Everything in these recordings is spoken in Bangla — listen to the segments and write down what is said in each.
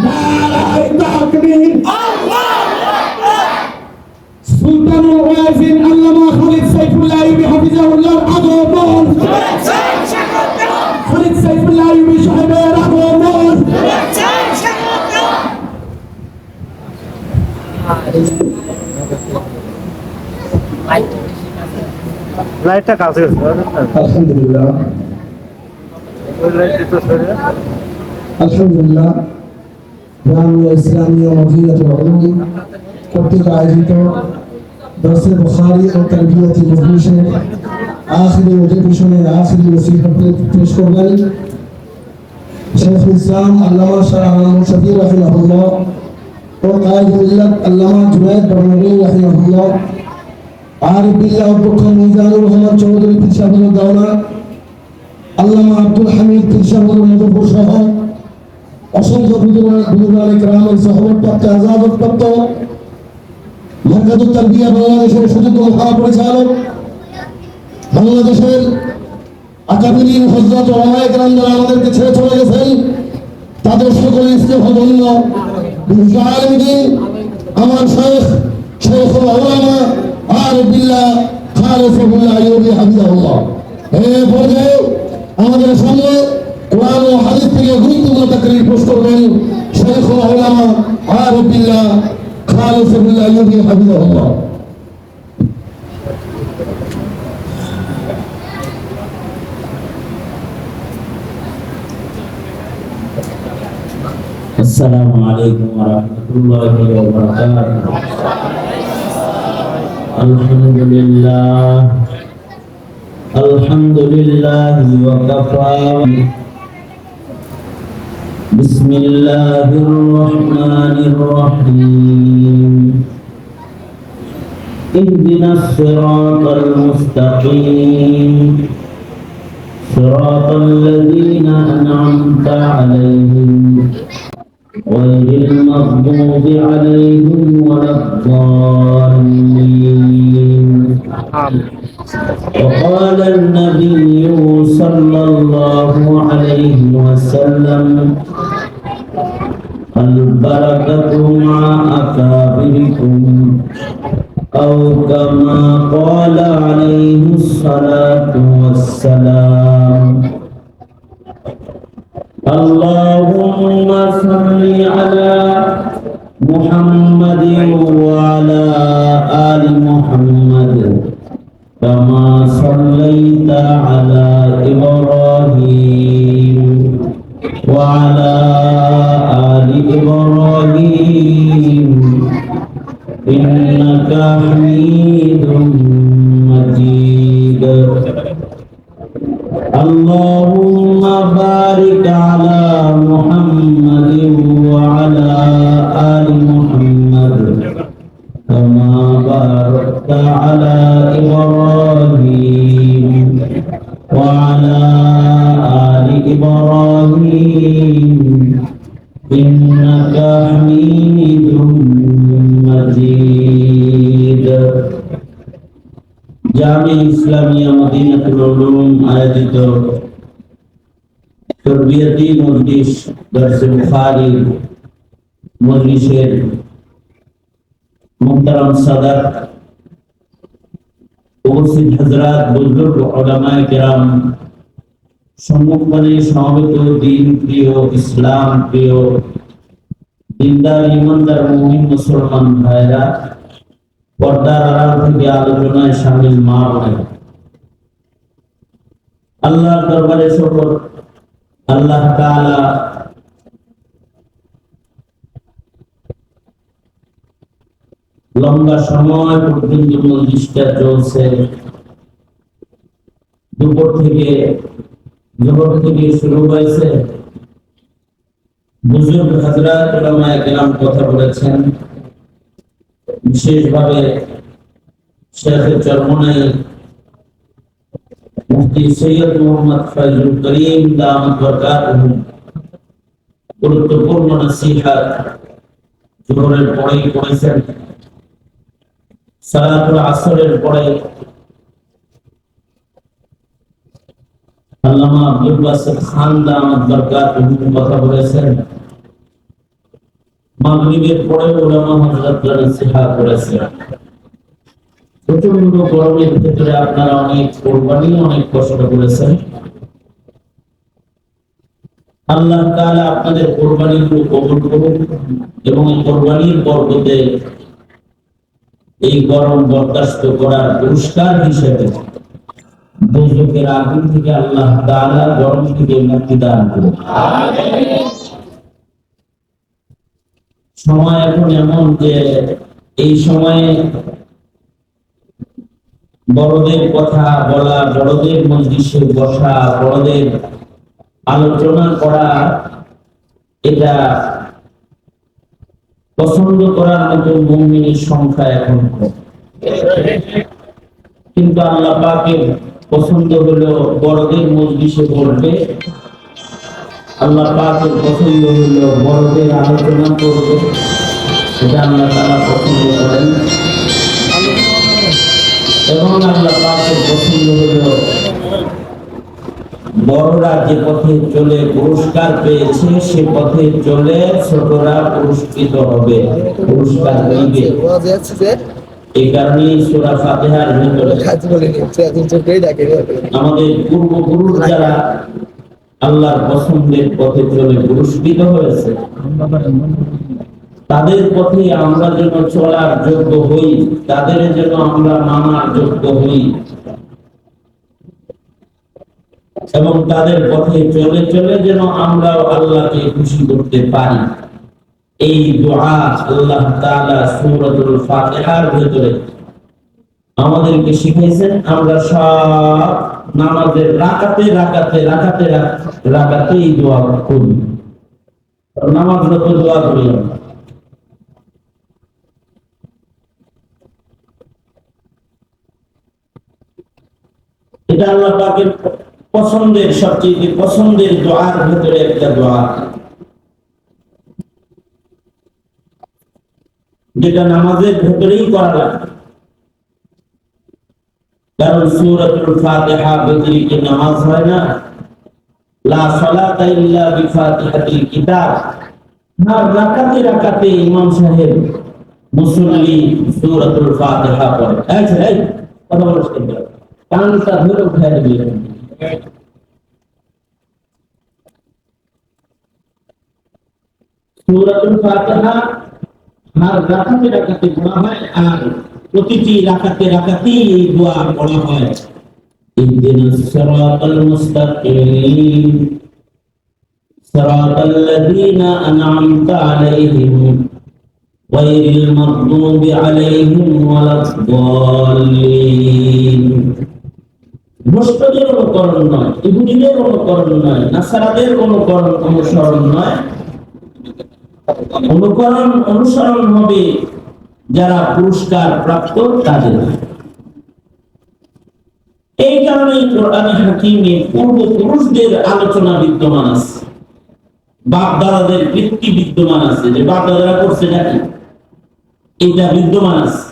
নারায়ে তাকবীর, সুলতানুল ওয়াজিন আল্লামা খালিদ সাইফুল্লাহ আইয়ুবী হাফিজাহুল্লাহর আগমন, খালিদ সাইফুল্লাহ আইয়ুবী সাহেবের আগমন। লাইটটা কাছে আলহামদুলিল্লাহ, আলহামদুলিল্লাহ, জামিয়া ইসলামিয়া মদিনাতুল উলুম কর্তৃক আয়োজিত দরসে বুখারী ও তারবিয়াতি মজলিসের আখিরি অধিবেশনের আখিরি নসিহত পেশ করবেন শাইখুল ইসলাম আল্লামা শাহ আলম শফি রাহিমাহুল্লাহ ও কায়েদ মিল্লাত আল্লামা জুনায়েদ বারমানি রাহিমাহুল্লাহ। আরিফ বিল্লাহ অধ্যক্ষ মিজানুর রহমান চৌধুরী পীর সাহেবের দাওনা, আল্লামা আব্দুল হামিদ পীর সাহেবের মধুপুর সহ অসংখ্য বুজুর্গান ইকরামের সহবতপ্রাপ্ত আজাদতপ্রাপ্ত মারকাতুত তারবিয়া বাংলাদেশের সুযোগ্য মহাপরিচালক, বাংলাদেশের আকাবিরিন হযরত ওলামায়ে কেরাম যারা আমাদেরকে ছেড়ে চলে গেছেন, তাদের সকলে ইস্তেফাধন্য আলমদিন আমার শেখুল উলামা আরিফ বিল্লাহ খালিদ সাইফুল্লাহ আইয়ুবী হাফিজাহুল্লাহ। এই পর্যায়ে আমাদের সামনে কোরআন ও হাদিস থেকে গুরুত্বপূর্ণ তাকরীর পেশ করবেন শেখুল উলামা আরিফ বিল্লাহ খালিদ সাইফুল্লাহ আইয়ুবী হাফিজাহুল্লাহ। আসসালামু আলাইকুম ওয়া রাহমাতুল্লাহি ওয়া বারাকাতুহু। আলহামদুলিল্লাহ ওয়া কাফা। বিসমিল্লাহির রহমানির রহিম। ইহদিনাস সিরাতাল মুস্তাকিম সিরাতাল লাযীনা আন'আমতা আলাইহিম غير المغضوب عليهم ولا الضالين. وقال النبي صلى الله عليه وسلم البركة مع أكابركم أو كما قال عليه الصلاة والسلام. اللهم صل على محمد وعلى آل محمد كما صليت على إبراهيم وعلى آل إبراهيم إنك حميد مجيد. اللهم بارك على محمد وعلى آل محمد كما باركت على إبراهيم وعلى آل إبراهيم إنك حميد مجيد. জামিয়া ইসলামিয়া মদিনাতুল উলুম আয়োজিত তারবিয়াতি মজলিস দরসে বুখারী মজলিসের মুহতারাম সাদাত, উপস্থিত হযরত, বুজুর্গ উলামায়ে কেরাম, সম্মুখে সমবেত দ্বীন প্রিয়, ইসলাম প্রিয়, দিনদার ইমানদার মুমিন মুসলমান ভাইরা, পর্দার আড়াল থেকে আলোচনায় শামিল মা বোনেরা, আল্লাহর দরবারে শুকর, আল্লাহ তাআলা লম্বা সময় পর্যন্ত মজলিসটা চলছে। দুপুর থেকে শুরু হয়েছে। বুজুর্গ হযরত উলামায়ে কেরাম কথা বলেছেন। বিশেষভাবে শেখ চরমনাই মুফতি সৈয়দ মোহাম্মদ ফয়জুল করিম দামাত বরকাতুহু গুরুত্বপূর্ণ নসিহত জোহরের পরেই করেছেন। সালাতুল আসরের পরে আল্লামা আব্দুল বাসিত খান দামাত বরকাতুহু কথা বলেছেন। মাগরিবের পরে উলামা হযরতরা নসিহত করেছে। প্রচন্ড গরমের ভিতরে আপনারা অনেক কোরবানি, অনেক কষ্ট করেছেন। আল্লাহ তাআলা আপনাদের কোরবানিগুলো কবুল করুন এবং এই কোরবানির বরকতে এই গরম বরদাস্ত করার পুরস্কার হিসেবে দোজখের আগুন থেকে আল্লাহ তাআলা গরম থেকে মুক্তি দান করুন। সময় এখন এমন যে এই সময়ে বড়দের কথা বলা, বড়দের মজলিসে বসা, বড়দের আলোচনা করা, এটা পছন্দ করার মতো মুমিনের সংখ্যা এখন কম। কিন্তু আল্লাহ পাকের পছন্দ হলো বড়দের মজলিসে বসবে, আল্লাহ পাকের পছন্দ হলো বড়দের আলোচনা করবে, এটা আল্লাহ তাআলা পছন্দ করেন। এবং আল্লাহ পাকের পছন্দ হলো বড়রা যে পথে চলে পুরস্কার পেয়েছে সে পথে চলে ছোটরা পুরস্কৃত হবে, পুরস্কার দিবে। এই কারণে সূরা ফাতিহার ভিতরে আমাদের পূর্বপুরুষ যারা আল্লাহর পছন্দের পথে চলে পুরস্কৃত হয়েছে, তাদের পথে আমরা যেন চলার যোগ্য হই, তাদের যেন আমরা মানার যোগ্য হই এবং তাদের পথে চলে চলে যেন আমরা আল্লাহকে খুশি করতে পারি। এই দোয়া আল্লাহ তাআলা সূরাতুল ফাতিহার ভিতরে আমাদেরকে শিখিয়েছেন। আমরা সব নামাজের রাকাতে রাকাতে রাকাতে রাকাতে এই দোয়া করি, নামাজ যত দোয়া করি। এটা আল্লাহ পাকের পছন্দের, সবচেয়ে পছন্দের দোয়ার ভিতরে একটা দোয়া, যেটা নামাজের ভিতরেই করা লাগে। কারণ সূরাতুল ফাতিহা ব্যতিরেকে নামাজ হয় না। লা সালাতা ইল্লা বিফাতিহাতিল কিতাব। হর রাকাতে রাকাতে ইমাম সাহেব মুসল্লি সূরাতুল ফাতিহা পড়ে। এই কথা বলছ কেন? কানটা ধরে উঠায় দিলেন। সূরাতুল ফাতিহা হর রাকাতে রাকাতে পড়া হয়, আর প্রতিটি রাকাতে রাকাতেই এই দোয়া পড়া হয়। ইহদিনাস সিরাতাল মুস্তাকিম সিরাতাল লাযীনা আন'আমতা আলাইহিম গায়রিল মাগদুবি আলাইহিম ওয়ালাদ-দাল্লিন। মুশরিকদের অনুকরণ নয়, ইহুদিদের অনুকরণ নয়, নাসারাদের অনুসরণ নয়, অনুসরণ হবে যারা পুরস্কার প্রাপ্ত তাদের। এই কারণে কোরআনে হাকিমে পূর্বপুরুষদের আলোচনা বিদ্যমান আছে, বাপ দাদাদের কীর্তি বিদ্যমান আছে, যে বাপ দাদারা করছে নাকি এটা বিদ্যমান আছে।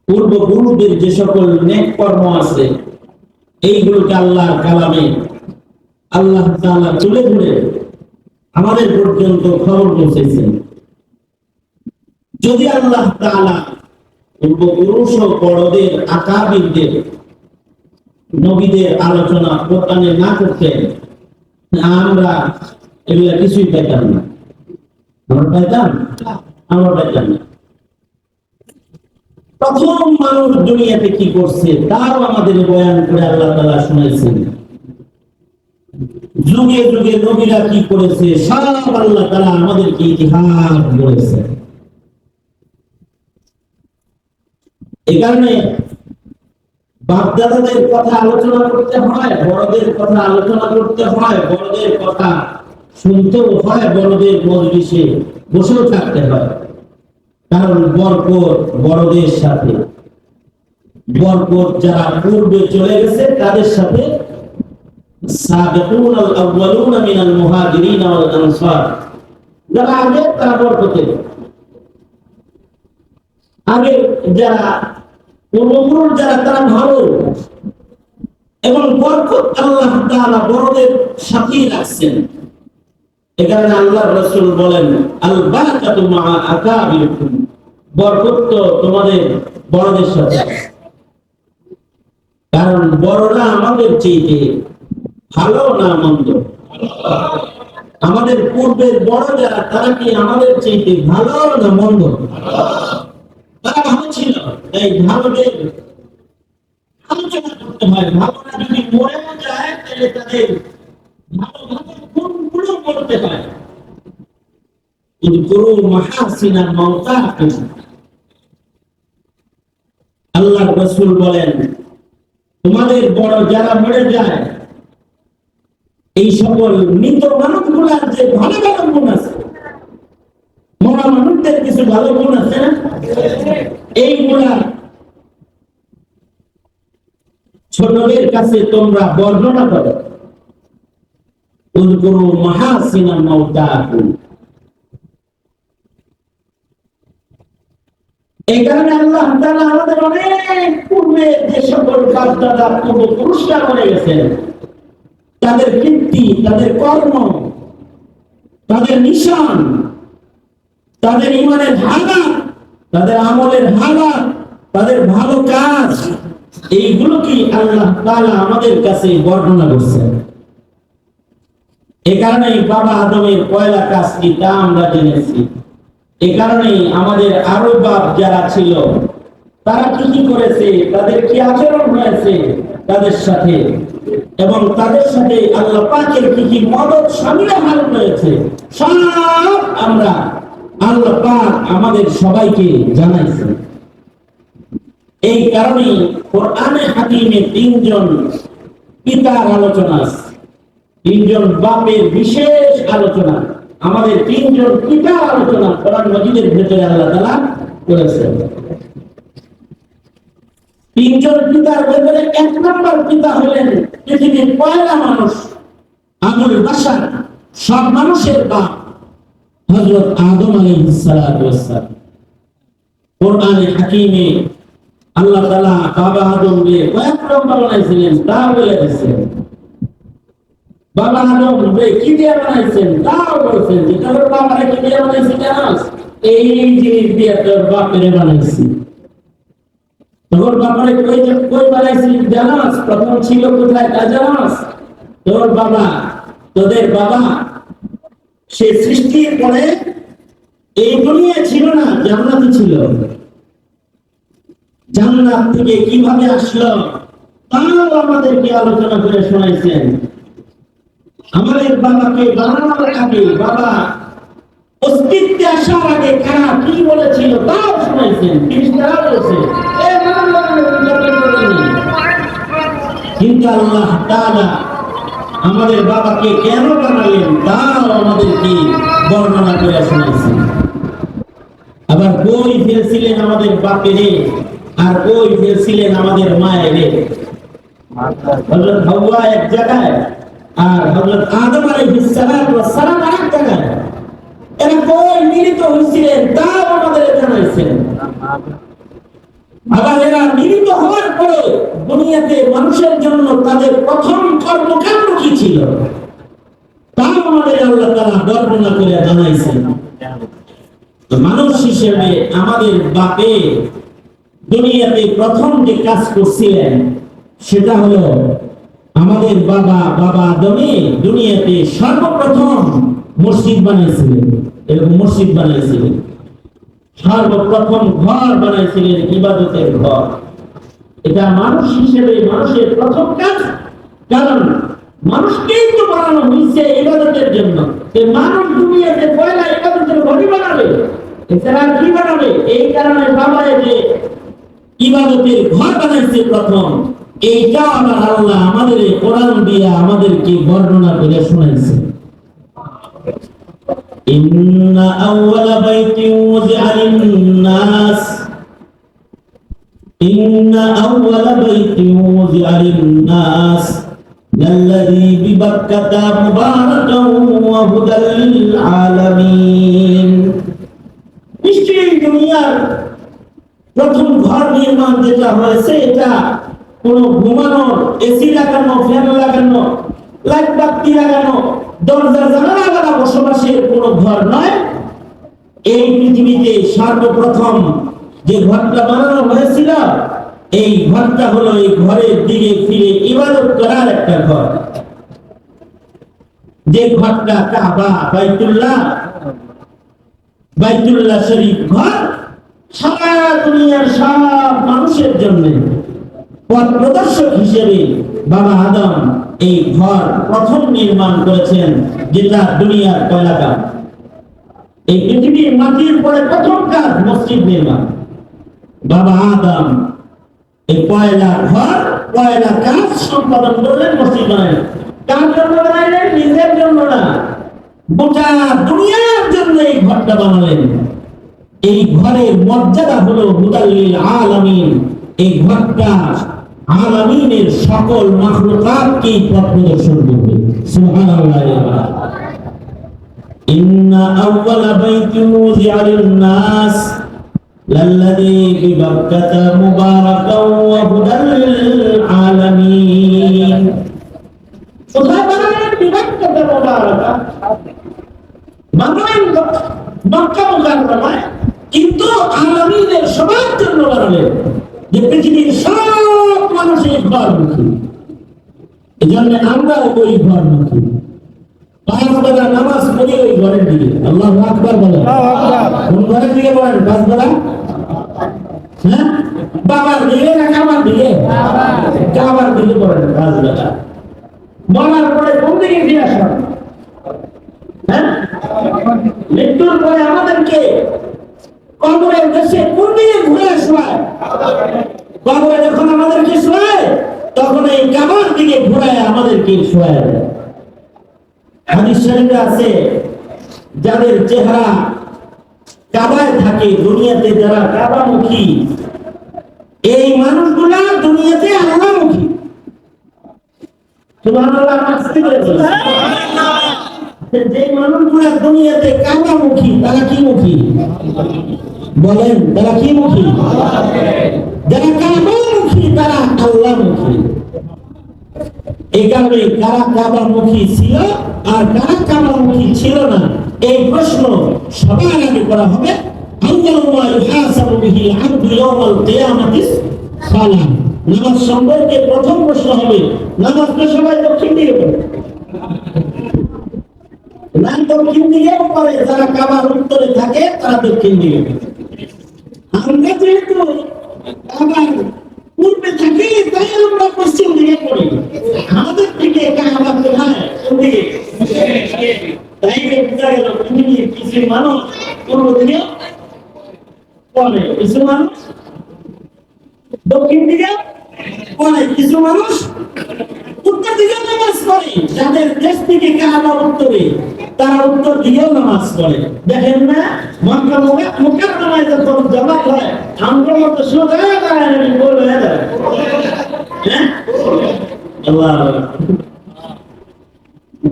পূর্বপুরুষদের যে সকল নেক কর্ম আছে এইগুলোকে আল্লাহর কালামে আল্লাহ তাআলা তুলে ধরে আমাদের পর্যন্ত খবর পৌঁছেছেন। যদি আল্লাহ তাআলা পূর্বপুরুষ ও বড়দের আকাবিরদের নবীদের আলোচনা কোরআনে না করতেন, আমরা এগুলা কিছুই পেতাম না। আমরা পেতাম না। প্রথম মানুষ দুনিয়াতে কি করছে তাও আমাদের বয়ান করে আল্লাহ তাআলা শুনাইছেন। যুগে যুগে নবীরা কি করেছে সব আল্লাহ তাআলা আমাদেরকে ইতিহাস বলেছে। এই কারণে বাপ-দাদাদের কথা আলোচনা করতে হয়, বড়দের কথা আলোচনা করতে হয়, বড়দের কথা শুনতেও হয়, বড়দের মজলিসে বসেও থাকতে হয়। কারণ বরকত বড়দের সাথে, বরকত যারা পূর্বে চলে গেছে তাদের সাথে। সাবিকুন আল আউয়ালুন মিনাল মুহাজিরিন ওয়াল আনসার, যারা আগে তারা বরকতের, আগে যারা পূর্বপুরুষ যারা তারা ভালো, এবং বরকত আল্লাহ তাআলা বড়দের সাথেই রাখছেন। এ কারণে আল্লাহর রাসূল বলেন আল বারাকাতু মা আকাবিরকুম, বরকত তো তোমাদের বড়দের সাথে। কারণ বড়রা আমাদের চেয়ে ভালো না মন্দ? আমাদের পূর্বের বড় যারা তারা কি আমাদের চেয়ে ভালো না মন্দ? তারা ভালো ছিল, তাই ভালোদের আলোচনা করতে হয়। ভালোরা যদি মরেও যায় তাহলে তাদের ভালো ভালো গুণগুলো করতে হয়। উযকুরু মাহাসিনা মাওতাকুম, আল্লাহর রাসূল বলেন তোমাদের বড় যারা মরে যায় এই সকল মৃত মানুষগুলার যে ভালো ভালো গুণ আছে, মরা মানুষদের কিছু ভালো গুণ আছে না, এইগুলা ছোটদের কাছে তোমরা বর্ণনা করো। উযকুরু মাহাসিনা মাওতাকুম। এই কারণে আল্লাহ তাআলা আমাদের অনেক পূর্বে যে সকল বাপ-দাদা পূর্বপুরুষরা মরে গেছেন, তাদের কীর্তি, তাদের কর্ম, তাদের নিশান, তাদের ঈমানের হালাত, তাদের আমলের হালাত, তাদের ভালো কাজ, এইগুলো কি আল্লাহ তাআলা আমাদের কাছে বর্ণনা করছেন। এই কারণেই বাবা আদমের পয়লা কাজ কি তা আমরা জেনেছি। এই কারণেই আমাদের আরো বাপ যারা ছিল তারা কি কি করেছে, তাদের কি আচরণ হয়েছে তাদের সাথে, এবং তাদের সাথে আল্লাহ পাকের কি কি মদদ শামিল হয়েছে, সব আমরা আল্লাহ পাক আমাদের সবাইকে জানাইছে। এই কারণে কোরআনে হাকিমে তিনজন পিতার আলোচনা আছে, তিনজন বাপের বিশেষ আলোচনা, আমাদের তিনজন পিতার আলোচনা কোরআন মাজিদের ভেতরে আল্লাহ তাআলা করেছেন। তিনজন পিতার ভেতরে এক নম্বর পিতা হলেন পৃথিবীর পয়লা মানুষ আবুল বাশার, সব মানুষের বাপ হযরত আদম আলাইহিস সালাতু ওয়াস সালাম। কোরআনে হাকিমে আল্লাহ তাআলা বাবা আদমকে কয়েক নম্বর বানাইছিলেন তা বলে দিয়েছেন। বাবা আদমকে কি দিয়ে বানাইছেন তাও বলেছেন যে তোর বাবারে কি দিয়ে বানাইছি জানাস? এই জিনিস দিয়ে তোর বাপরে বানাইছি। তোর বাবারে কই বানাইছি জানাস? প্রথম ছিল কোথায় তা জানাস? তোর বাবা, তোদের বাবা সে সৃষ্টির পরে এই দুনিয়া ছিল না, জান্নাতে ছিল। জান্নাত থেকে কিভাবে আসলো তাও আমাদেরকে আলোচনা করে শোনাইছেন। আমাদের বাবাকে বানানোর আগে, বাবা অস্তিত্বে আসার আগে কারা কি বলেছিল তাও শোনাইছেন। খ্রিস্টানরা বলেছে কিন্তু আল্লাহ তাআলা আমাদের বাবাকে কেন বানালেন তাও আমাদেরকে বর্ণনা করে শোনাইছেন। আবার কই ফেলছিলেন আমাদের বাপেরে আর কই ফেলছিলেন আমাদের মায়েরে। হযরত হাওয়া এক জায়গায় আর হযরত আদম আলাইহিস সালাম আরেক জায়গায়। এরা কই মিলিত হয়েছিলেন তাও আমাদের জানাইছেন। আবার এরা মিলিত হওয়ার পরে দুনিয়াতে মানুষের জন্য তাদের প্রথম কর্মকাণ্ড কি ছিল তাও আমাদের আল্লাহ তাআলা বর্ণনা করে জানাইছেন। মানুষ হিসেবে আমাদের বাপে দুনিয়াতে প্রথম যে কাজ করছিলেন সেটা হলো আমাদের বাবা আদমে দুনিয়াতে সর্বপ্রথম মসজিদ বানাইছিলেন। এরকম মসজিদ বানাইছিলেন, সর্বপ্রথম ঘর বানাইছিলেন, ইবাদতের ঘর। এটা মানুষ হিসেবে মানুষের প্রথম কাজ। কারণ মানুষকেই তো বানানো হয়েছে ইবাদতের জন্য। মানুষ দুনিয়াতে পয়লা ইবাদতের ঘরই বানাবে, এছাড়া কি বানাবে? এই কারণে বাবা যে ইবাদতের ঘর বানাইছে প্রথম, এইটা আবার আল্লাহ আমাদের কোরআন দিয়ে আমাদেরকে বর্ণনা করে শোনাইছে। ইন্না আউওয়ালা বাইতিন ওয়াজিআ লিন-নাস, ইন্না আউওয়ালা বাইতিন ওয়াজিআ লিন-নাস লাল্লাযী বিবাক্কাতা মুবারাকান ওয়া হুদাল লিল আলামিন। নিশ্চয়ই দুনিয়ার প্রথম ঘর নির্মাণ যেটা হয়েছে এটা কোনো ঘুমানোর, এসি লাগানো, ফ্যান লাগানো, লাইট বাতি লাগানো, দরজা জানালা লাগা বসবাস ঘর নয়, এই পৃথিবীতে সর্বপ্রথম যে ঘরটা বানানো হয়েছিল এই ঘরটা হলো এই ঘরের দিকে ফিরে ইবাদত করার একটা ঘর, যে ঘরটা কাবা বাইতুল্লাহ শরীফ ঘর সারা দুনিয়ার সব মানুষের জন্য পথ প্রদর্শক হিসেবে বাবা আদম এই ঘর প্রথম নির্মাণ করেছেন, যেটা দুনিয়ার পয়লা কাজ। এই পৃথিবীর মাটির পরে প্রথম কাজ মসজিদ নির্মাণ। বাবা আদম এই পয়লা ঘর পয়লা কাজ সম্পাদন করলেন, মসজিদ বানালেন। কার জন্য বানাইলেন? নিজের জন্য না, গোটা দুনিয়ার জন্য এই ঘরটা বানালেন। এই ঘরের মর্যাদা হলো মুদাল্লিল আলামিন। এই ঘরটা আলামিনের সকল মাখলুকাতকে পথ প্রদর্শন করবে। সুবহানাল্লাহ। ইন্না আউওয়ালা বাইতিন উযিআ লিন-নাস লাল্লাযী বিবাক্কাতা মুবারাকাও ওয়া হুদাল লিল আলামিন। কোথায় বানালেন? বিবাক্কাতা মুবারাকা, বানালেন মক্কা মুকাররমায়, কিন্তু আলামিনের সবার জন্য বানালেন, যে পৃথিবীর সব মানুষ এই ঘরমুখী। এই জন্য আমরা ওই ঘরমুখী। পাঁচ বেলা নামাজ পড়ি ওই ঘরের দিকে। আল্লাহু আকবার বলেন। কোন ঘরের দিকে বলেন? পাঁচ বেলা? হ্যাঁ, বাবার দিকে না কাবার দিকে? কাবার দিকে বলেন পাঁচ বেলা। বলার পরে কোন দিকে ফিরে আসেন? হ্যাঁ, মৃত্যুর পরে আমাদেরকে কবরের দেশে কোন দিকে ঘুরে শোয়ায়? কবরে যখন আমাদেরকে শোয়ায় তখন এই কাবার দিকে ঘুরায় আমাদেরকে শোয়ায়। হাদিস শরীফে আছে, যাদের চেহারা কাবায় থাকে, দুনিয়াতে যারা কাবামুখী, এই মানুষগুলা দুনিয়াতে আল্লাহমুখী। সুবহানাল্লাহ। যে মানুষগুলা দুনিয়াতে কাবামুখী তারা কি মুখী? বলেন, তারা কি মুখী? যারা কাবামুখী তারা আল্লাহমুখী। এই কারণে কারা কাবামুখী ছিল আর কারা কাবামুখী ছিল না, এই প্রশ্ন সবার আগে করা হবে। নামাজ সম্পর্কে প্রথম প্রশ্ন হবে, নামাজ তো সবাই দক্ষিণ দিকে পড়ে না, দক্ষিণ দিকেও পড়ে। যারা কাবার উত্তরে থাকে তারা দক্ষিণ দিকে। আমরা যেহেতু কাবার পূর্বে থাকি তাই আমরা পশ্চিম দিকে পড়ি। আমাদের দিকে কাবা কোথায়? কোন দিকে? তাই বোঝা গেল পৃথিবীর কিছু মানুষ পূর্ব দিকে পড়ে, কিছু মানুষ দক্ষিণ দিকে পড়ে, কিছু মানুষ উত্তর দিকে নামাজ পড়ে। যাদের দেশ থেকে কাবা উত্তরে তারা উত্তর দিকেও নামাজ পড়ে। দেখেন না, মক্কা মুকাররমায় যখন জামাত হয় আমরা মতো সোজা দাঁড়ায় গোল হয়ে যায়। হ্যাঁ, আল্লাহ।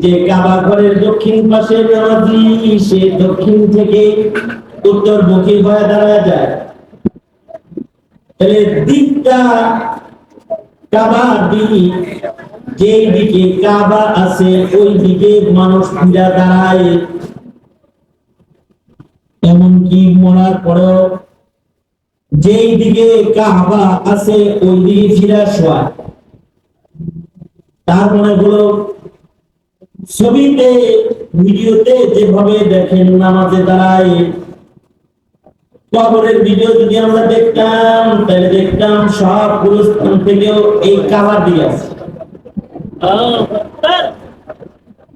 যে কাবা ঘরের দক্ষিণ পাশে নামাজি, সে দক্ষিণ থেকে উত্তরমুখী হয়ে দাঁড়ায় যায়। তাহলে দিকটা কাবা দিক, যেই দিকে কাবা আছে ওই দিকে মানুষ ফিরে দাঁড়ায়। এমনকি মরার পরেও যেই দিকে কাবা আছে ওই দিকে ফিরে শোয়া। তার মনে হলো ছবিতে ভিডিওতে যেভাবে দেখেন নামাজে দাঁড়ায়, কবরের ভিডিও যদি আমরা দেখতাম তাহলে দেখতাম সব গুরুস্থান থেকেও এই কাবার দিয়ে আছে।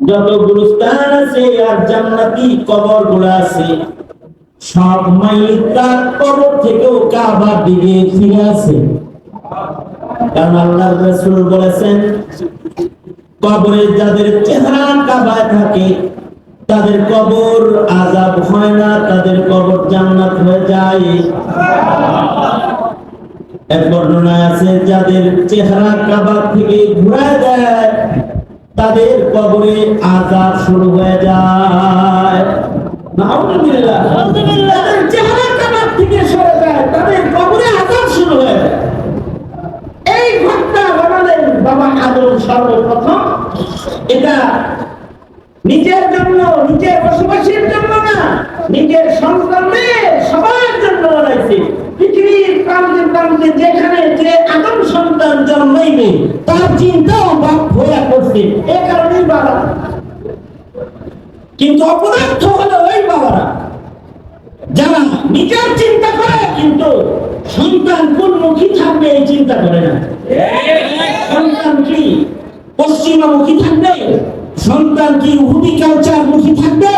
যত গুরুস্থান আছে আর জান্নাতি কবর গুলো আছে, সব মাইতার কবর থেকেও কাবার দিকে ফিরে আছে। কারণ আল্লাহর রাসূল বলেছেন, কবরে যাদের চেহারা কাবায় থাকে তাদের কবর আযাব হয় না, তাদের কবর জান্নাত হয়ে যায়। এক বর্ণনায় আছে, যাদের চেহারা কাবা থেকে ঘুরায় দেয় তাদের কবরে আযাব শুরু হয়ে যায়। নাউযুবিল্লাহ। যাদের চেহারা কাবা থেকে সরে যায় তাদের কবরে আযাব শুরু হয়ে যায়। এই ঘটনা বানালেন বাবা আদম সর্বপ্রথম। এটা নিজের জন্য, নিজের বসবাসের জন্য নিজের সন্তানদের সবার জন্য লড়াইছে। পৃথিবীর প্রান্তে প্রান্তে যেখানে যে আদম সন্তান জন্মাইবে তার চিন্তাও বাপ হইয়া করছে, এ কারণেই বাবা। কিন্তু অপদার্থ হলো ওই বাবারা যারা নিজের চিন্তা করে কিন্তু সন্তান কোনমুখী থাকবে এই চিন্তা করে না। সন্তান কি পশ্চিমামুখী থাকবে? সন্তান কি ইহুদি কালচার মুখী থাকবে?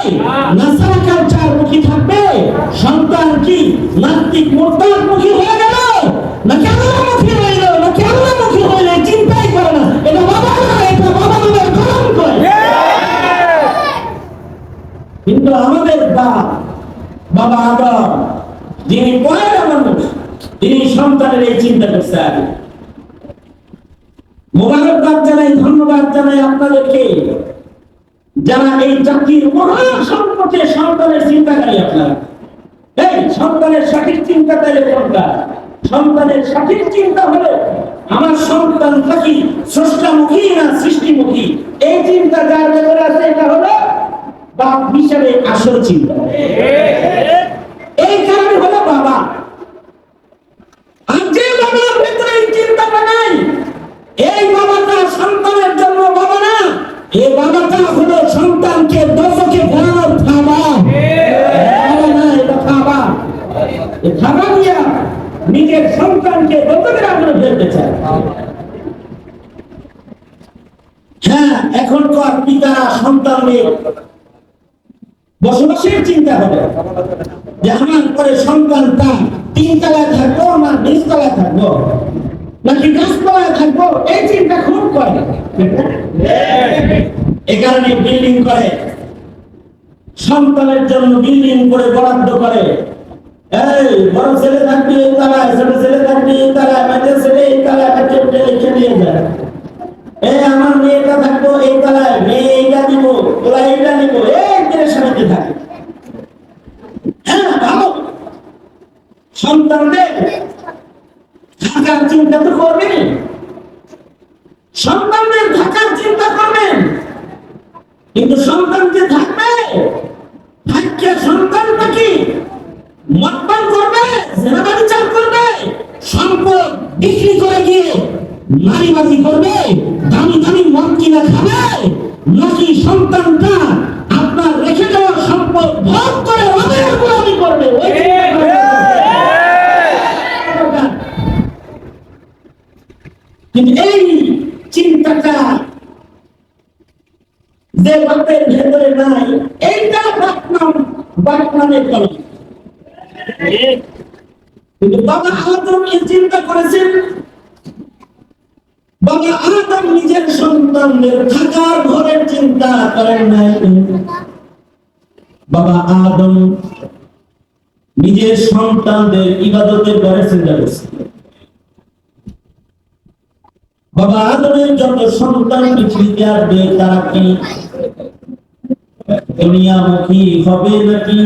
নাসারা কালচার মুখী থাকবে? সন্তান কি নাস্তিক মুরতাদ মুখী হয়ে গেল নাকি আল্লাহমুখী হইল নাকি আল্লাহমুখী হইল চিন্তাই করে না। এটা বাবা না, এটা বাবা আমাদের গ্রহণ করে। কিন্তু আমাদের বাবা আদম যিনি পয়লা মানুষ, তিনি সন্তানের এই চিন্তা করছে আগে। মোবারকবাদ জানাই, ধন্যবাদ জানাই আপনাদেরকে যারা এই জাতির মহান সম্পর্কে সন্তানের চিন্তাকারী। আপনারা এই সন্তানের সঠিক চিন্তা তাইলে কোনটা? সন্তানের সঠিক চিন্তা হলো আমার সন্তানটা কি স্রষ্টামুখী না সৃষ্টিমুখী, এই চিন্তা যার ভেতরে আছে এটা হলো বাপ হিসাবে আসল চিন্তা। এই কারণে হলো বাবা। আর যে বাবার ভেতরে এই চিন্তাটা নাই, এই বাবাটা সন্তানের জন্য বাবা না, এই বাবাটা হলো সন্তানকে দশকে ফেরানোর খাবা। বাবা না, এটা খাবা। এই খাবা দিয়া নিজের সন্তানকে দশকের আগুনে ফেলতে চায়। হ্যাঁ, এখনকার পিতারা সন্তানদের বসবাসের চিন্তা হবে যে আমার পরে সন্তানটা 3 তলায় থাকবো, আমার 20 তলায় থাকবো নাকি 10 তলায় থাকবো, এই চিন্তা খুব করে। এ কারণে বিল্ডিং করে, সন্তানের জন্য বিল্ডিং করে বরাদ্দ করে। এই বড় ছেলে থাকবে এই তলায়, ছোট ছেলে থাকবে এই তলায়, মেয়ের ছেলে এই তলায়, বাচ্চা লিখে নিয়ে যায়। এই আমার মেয়েটা থাকবো এই তলায়, মেয়ে এইটা দিব, ওরা এইটা নিব, এই সাথে থাকে। হ্যাঁ, ভালো সন্তানদের থাকার চিন্তা তো করবেন, সন্তানদের থাকার চিন্তা করবেন। কিন্তু সন্তান যে থাকবে, থাকলে সন্তানটা কি মতপান করবে, জেনাবাজিচার করবে, সম্পদ বিক্রি করে গিয়ে নারীবাজি করবে, দামি দামি মদ কিনা খাবে, নাকি সন্তানটা আপনার রেখে দেওয়া সম্পদ ভোগ করে ওদের গোলামি করবে? কিন্তু এই চিন্তাটা যে বাপের ভেতরে নাই, এইটা বাপনামের কলম। কিন্তু বাবা আদম এই চিন্তা করেছেন। বাবা আদম নিজের সন্তানদের থাকার ঘরের চিন্তা করেন নাই। বাবা আদম নিজের সন্তানদের ইবাদতের ঘরের চিন্তা করছে। বাবা আদমের যত সন্তান পৃথিবীতে আসবে তারা কি দুনিয়ামুখী হবে নাকি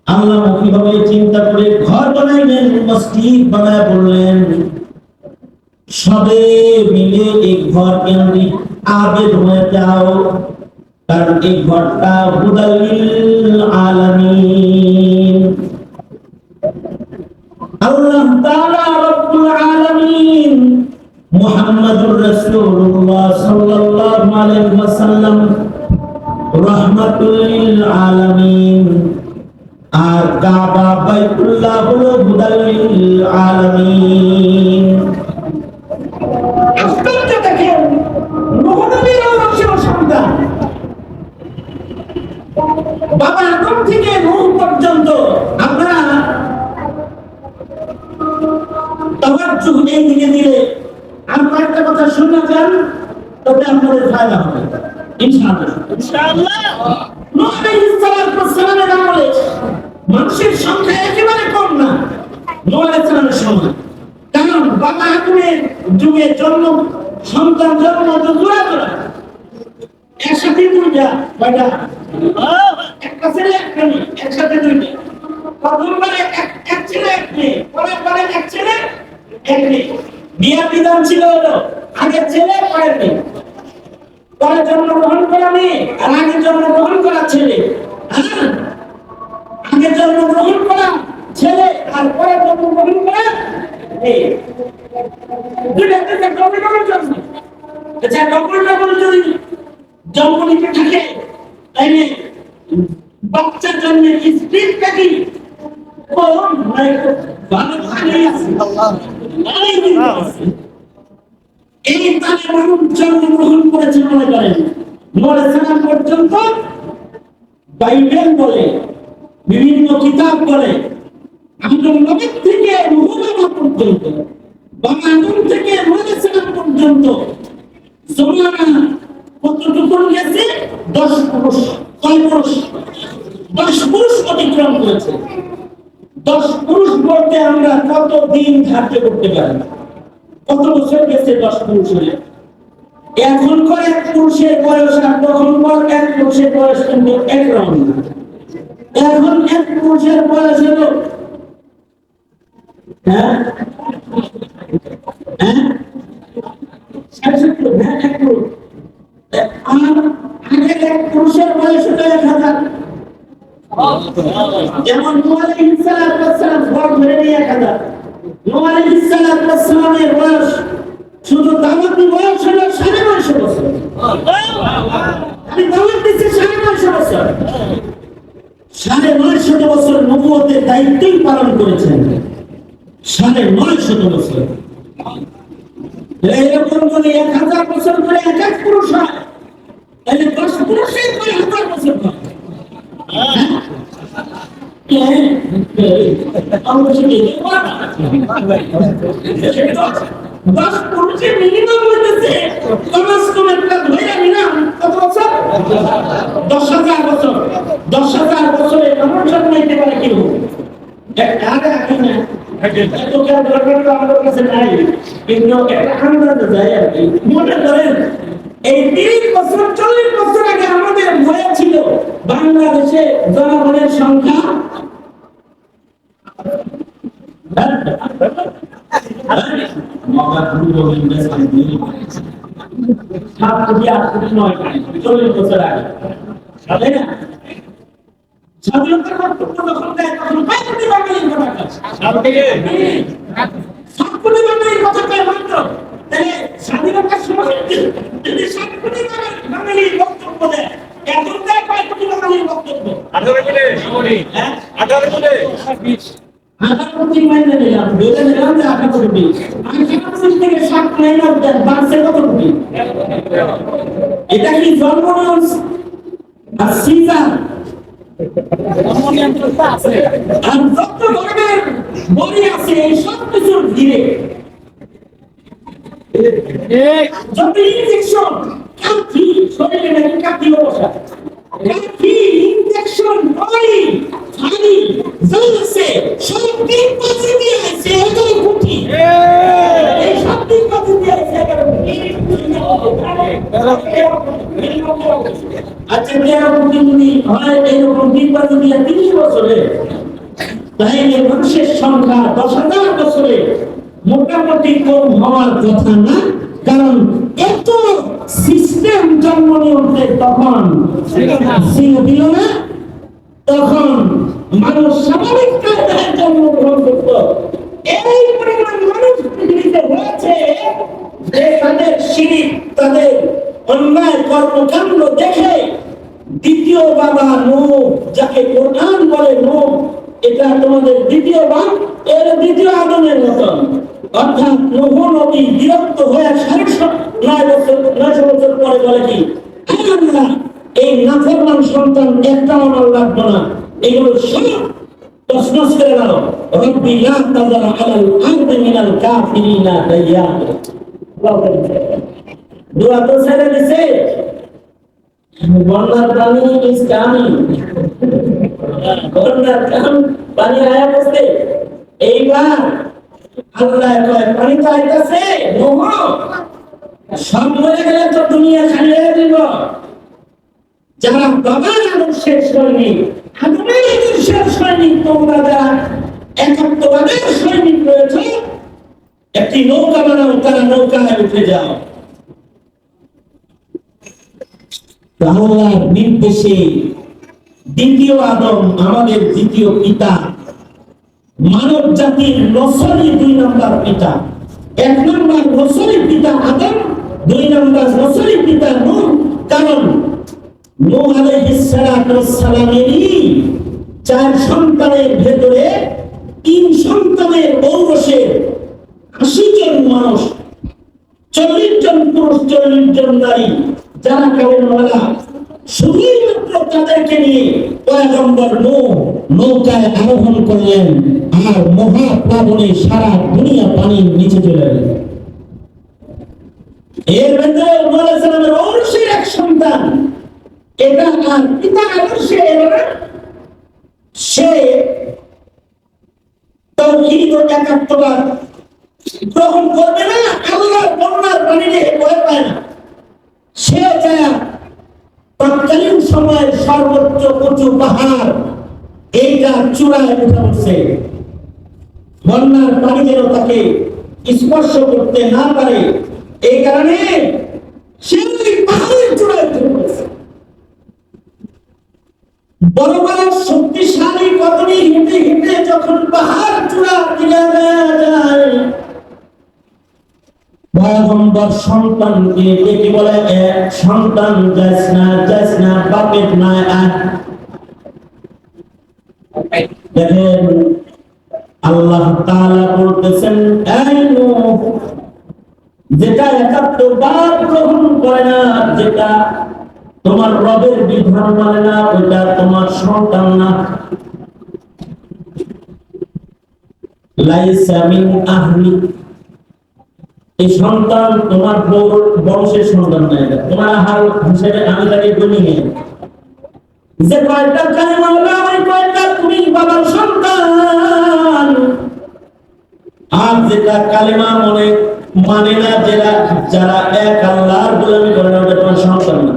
আল্লাহমুখী হবে চিন্তা করে ঘর বানাইলেন, মসজিদ বানায় বললেন সবে মিলে এক ঘর কেন্দ্রিক আবেদ হয়ে যাও, কারণ এই ঘরটা হুদাল আলামিন। আল্লাহ তাআলা রব্বুল আলামিন মুহাম্মাদুর রাসূলুল্লাহ সাল্লাল্লাহু আলাইহি ওয়াসাল্লাম রাহমাতুল লিল আলামিন। আর কাবা বাইতুল্লাহ হলো হুদাল লিল আলামিন। আশ্চর্য দেখেন, নূহ নবীর সন্তান বাবা আদম থেকে নূহ পর্যন্ত আপনারা তাওয়াজ্জুহ এই দিকে দিলে আমরা একটা কথা শুনে যান, তবে আপনাদের ফায়দা হবে ইনশাআল্লাহ। নূহ আলাইহিস সালামের আমলে মানুষের সংখ্যা একেবারে কম না নূহ আলাইহিস সালামের সময়। কারণ বাবা আদমের যুগে সন্তান জন্ম তো জোড়া জোড়া, একসাথে দুইটা, কয়টা? একটা ছেলে একটা মেয়ে, একসাথে দুইটা। প্রথমবারে এক ছেলে এক মেয়ে, পরের বারে এক ছেলে এক মেয়ে। বিয়ার বিধান ছিল হলো আগে ছেলে পরের মেয়ে, পরে জন্মগ্রহণ করা মেয়ে আর আগে জন্মগ্রহণ করা ছেলে। আগে বাচ্চার জন্য স্পিডটা কি কম নাই ভালো ভালোই আছে এই তালে মানুষ জন্মগ্রহণ করেছে মনে করেন নূরে পর্যন্ত বাইবেল বলে বিভিন্ন কিতাব বলে আদম নবী থেকে মুহাম্মদ পর্যন্ত বাবা আদম থেকে নূরে পর্যন্ত জমানা কতটুকু গেছে 10 পুরুষ কয় পুরুষ 10 পুরুষ অতিক্রম করেছে 10 পুরুষ বলতে আমরা কত দিন ধার্য করতে পারি কত বছর গেছে 10 পুরুষ হলে এখনকার এক পুরুষের বয়স আর তখনকার এক পুরুষের বয়স কিন্তু একরকম এখন এক পুরুষের বয়স হলো হ্যাঁ হ্যাঁ আগের এক পুরুষের বয়স হলো 1000 যেমন নূহ আলাইহিস সালাম ঘর ধরে নিয়ে 1000 নূহ আলাইহিস সালামের বয়স শুধু দাওয়াতি বয়স হলো 950 বছর আমি দাওয়াত দিচ্ছি 950 বছর 950 বছর নবুয়তের দায়িত্বই পালন করেছেন 950 বছর এরকম করে 1000 বছর ধরে এক এক পুরুষ হয় তাহলে 10 পুরুষের করে 1000 বছর হয় দশ পুরুষে মিনিমাম হইতেছে কমাস কম একটা ধরে নিলাম কত বছর 10,000 বছর 10,000 বছরে এমন জন্মাইতে পারে কি একটা আগে আগে না এত কেউ দরকার তো আমাদের কাছে নাই কিন্তু একটা আন্দাজ যায় আর কি মনে করেন এই 30 বছর 40 বছর আগে আমাদের ভয় ছিল বাংলাদেশে জনগণের সংখ্যা স্বাধীনতার সময় যদি 7 কোটি বাঙালির বক্তব্য দেয় এখন দেয় কয় কোটি বাঙালির বক্তব্য 18 কোটি মাইনে নিলাম ধরে নিলাম যে 18 কোটি 18 থেকে 7 মাইনাস দেন বাড়ছে কত কোটি এটা কি জন্ম নিয়ন্ত্রণ আর সিজার আর যত ধরনের বড়ি আছে এই সব কিছুর ঘিরে যত ইনজেকশন কাঠি শরীরে নাকি কাঠি অবস্থা কাঠি ইনজেকশন বড়ি ফানি জলসে সব দিক পাশে দিয়ে আছে 11 কোটি এই সব দিক পাশে দিয়ে আছে 11 কোটি আচ্ছা 11 কোটি যদি হয় এরকম দিক পাশে দিয়ে 30 বছরে তাহলে মানুষের সংখ্যা 10,000 বছরে মোটামুটি কম হওয়ার কথা না কারণ এত সিস্টেম জন্ম নিয়ন্ত্রণে তখন ছিল দিল না তখন মানুষ স্বাভাবিক কায়দায় জন্মগ্রহণ করত এই পরিমাণ মানুষ পৃথিবীতে হয়েছে যে তাদের শিরিক তাদের অন্যায় কর্মকাণ্ড দেখে দ্বিতীয় বাবা নূহ যাকে কোরআন বলে নূহ এটা তোমাদের দ্বিতীয় বাপ এর দ্বিতীয় আদমের মতন অর্থাৎ নূহ নবী বিরক্ত হয়ে 900 বছর পরে বলে কি আল্লাহ এই নাফরমান সন্তান একটাও আমার লাগবে না এগুলো সব তছনছ করে দাও রব্বি লা তাযার আলাল আরদি মিনাল কাফিরিনা দাইয়ার দোয়া তো ছেড়ে দিছে বন্যার পানি ইজ কামিং বন্যার পানি আয়া বসতে এইবার আল্লাহ কয় পানি তো আইতাছে নূহ সব মরে গেলে তো দুনিয়া খালি হয়ে যাবে যারা বাবার আদম শেষ হয়নি আদমের আদম শেষ হয়নি তোমরা যারা একাত্মবাদের সৈনিক রয়েছে একটি নৌকা বানাও তারা নৌকায় উঠে যাও আল্লাহর নির্দেশে দ্বিতীয় আদম আমাদের দ্বিতীয় পিতা মানব জাতির নসলি 2 নম্বর পিতা 1 নম্বর নসলি পিতা আদম 2 নম্বর নসলি পিতা নূহ কারণ নূহ আলাইহিস সালামেরই 4 সন্তানের ভেতরে 3 সন্তানের ঔরসে 80 জন মানুষ, 40 জন পুরুষ, 40 জন নারী, যারা কালেমাওয়ালা, শুধুমাত্র তাদেরকে নিয়ে পয়গম্বর নূহ নৌকায় আরোহণ করলেন আর মহাপ্লাবনে সারা দুনিয়া পানির নিচে চলে গেল। এর ভেতরে নূহ আলাইহিস সালামের ঔরসের এক সন্তান, এটা আর পিতা আদর্শে এলো না, সে তাওহীদ ও একাত্মবাদ গ্রহণ করবে না, আল্লাহর বন্যার পানি দেখে ভয় পায় না। সে যায় তৎকালীন সময়ের সর্বোচ্চ উঁচু পাহাড় এইটা চূড়ায় উঠে উঠছে, বন্যার পানি যেন তাকে স্পর্শ করতে না পারে, এই কারণে সে পাহাড়ের চূড়ায় উঠে পড়েছে। বড় বড় শক্তিশালী কদমে হেঁটে হেঁটে যখন পাহাড় চূড়া দিকে যায়, পয়গম্বর সন্তানকে ডেকে বলে, সন্তান যাস না, বাপের নাই আয়। দেখেন আল্লাহ তাআলা বলতেছেন, এই নূহ, যেটা একাত্মবাদ গ্রহণ করে না, যেটা তোমার রবের বিধান মানে না, ওটা তোমার সন্তান না। লাইসা মিন আহলি, এই সন্তান তোমার বংশের সন্তান না, এটা তোমার আহার হিসেবে আমি তাকে গণি নেই। যে কয়টা কালেমা বলে ওই কয়টা তুমি বাবার সন্তান, আর যেটা কালেমা মানে না, যারা এক আল্লাহর গোলামি করে না, ওটা তোমার সন্তান না।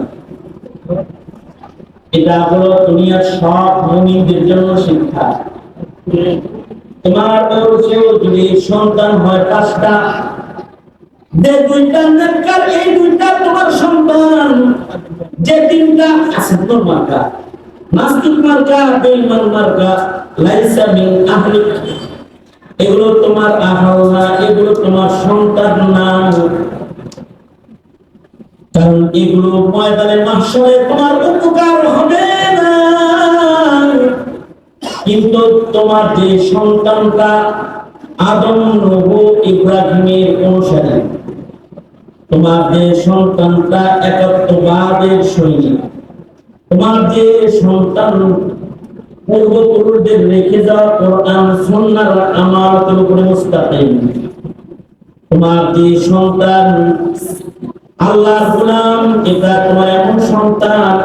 এটা হলো দুনিয়ার সব মুমিনদের জন্য শিক্ষা। তোমার ঔরসেও যদি সন্তান হয় 5টা, যে 2টা নেককার, এই 2টা তোমার সন্তান, যে 3টা আসিফুর মার্কা, নাস্তিক মার্কা, বেঈমান মার্কা, লাইসা মিন আহলি, এগুলো তোমার আহল না, এগুলো তোমার সন্তান না। কারণ এগুলো ময়দানে মাহশরে তোমার উপকার হবে না, কিন্তু তোমার যে সন্তানটা আদম, নূহ, ইব্রাহিমের অনুসারী, তোমার যে সন্তানটা একাত্মবাদের সৈনিক, তোমার যে সন্তান পূর্বপুরুষদের রেখে যাওয়া কোরআন সুন্নাহর আমানতের উপরে মুস্তাকিম, তোমার যে সন্তান আল্লাহর গোলাম, এটা তোমার এমন সন্তান,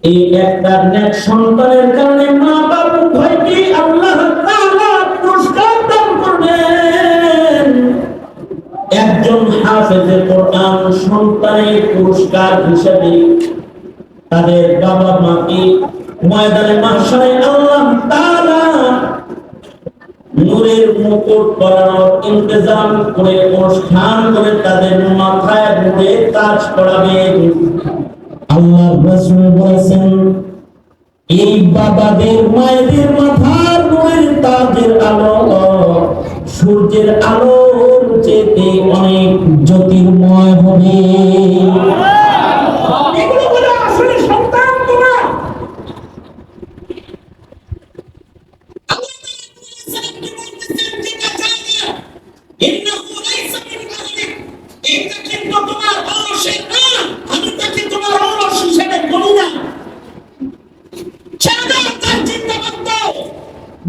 এই একটা নেক সন্তানের কারণে মা বাবা উভয়কে আল্লাহ তাআলা পুরস্কার দান করবেন। একজন হাফেজে কোরআন সন্তানের পুরস্কার হিসেবে তাদের বাবা মাকে ময়দানে মাহশরে আল্লাহ তাআলা নূরের মুকুট পরানোর ইন্তজাম করে, অনুষ্ঠান করে তাদের মাথায় নূরের তাজ পরাবেন। আল্লাহ রাসূল বলেছেন, এই বাবাদের মায়েদের মাথার নূরের তাজের আলো সূর্যের আলোর চেয়ে অনেক জ্যোতির্ময় হবে। এগুলো বলে আসলে সন্তান তোমার।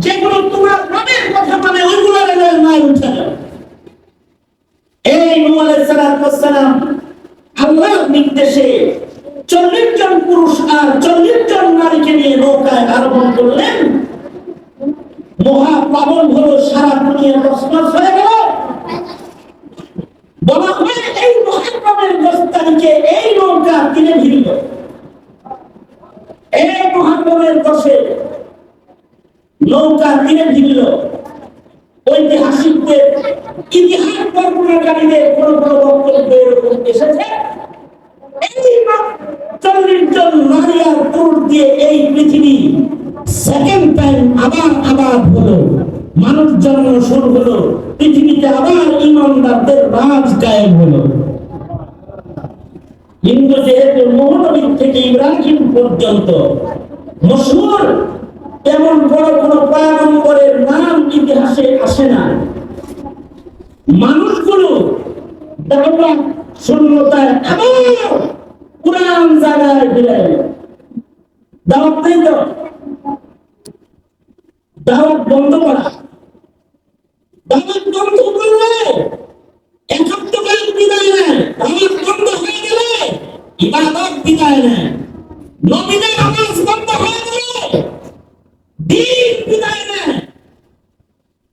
যেগুলো তোমার রবের কথা মানে ওইগুলো নাই উঠে যাও। এই নূহ আলাইহিস সালাম আল্লাহর নির্দেশে 40 জন পুরুষ আর 40 জন নারীকে নিয়ে নৌকায় আরোহণ করলেন। মহাপ্লাবন হলো, সারা দুনিয়া তছনছ হয়ে গেল। বলা হয় এই মুহররমের 10 তারিখে এই নৌকা তীরে ভিড়ল। এই মুহররমের 10-এ নৌকা তীরে ভিড়ল। ঐতিহাসিকদের, ইতিহাস বর্ণনাকারীদের কোন কোন বক্তব্য এরকম এসেছে, এই 40 জন নারী আর পুরুষ দিয়ে এই পৃথিবী সেকেন্ড টাইম আবার হলো, মানুষ জন্ম শুরু হলো, পৃথিবীতে আবার ইমানদারদের রাজ কায়েম হলো। কিন্তু যেহেতু নূহ নবী থেকে ইব্রাহিম পর্যন্ত মশহুর তেমন বড় কোন পয়গম্বরের নাম ইতিহাসে আসে না। মানুষগুলো দাওয়াত শূন্যতায় আবার পুরান জায়গায় ফিরে এলো। দাওয়াত নেই তো, দাওয়াত বন্ধ করা, দাওয়াত বন্ধ করলে একাত্মবাদ বিদায় নেয়, দাওয়াত বন্ধ হয়ে গেলে ইবাদত বিদায় নেয়, নবীদের নামাজ বন্ধ হয়ে গেলে দিন বিদায় নেয়।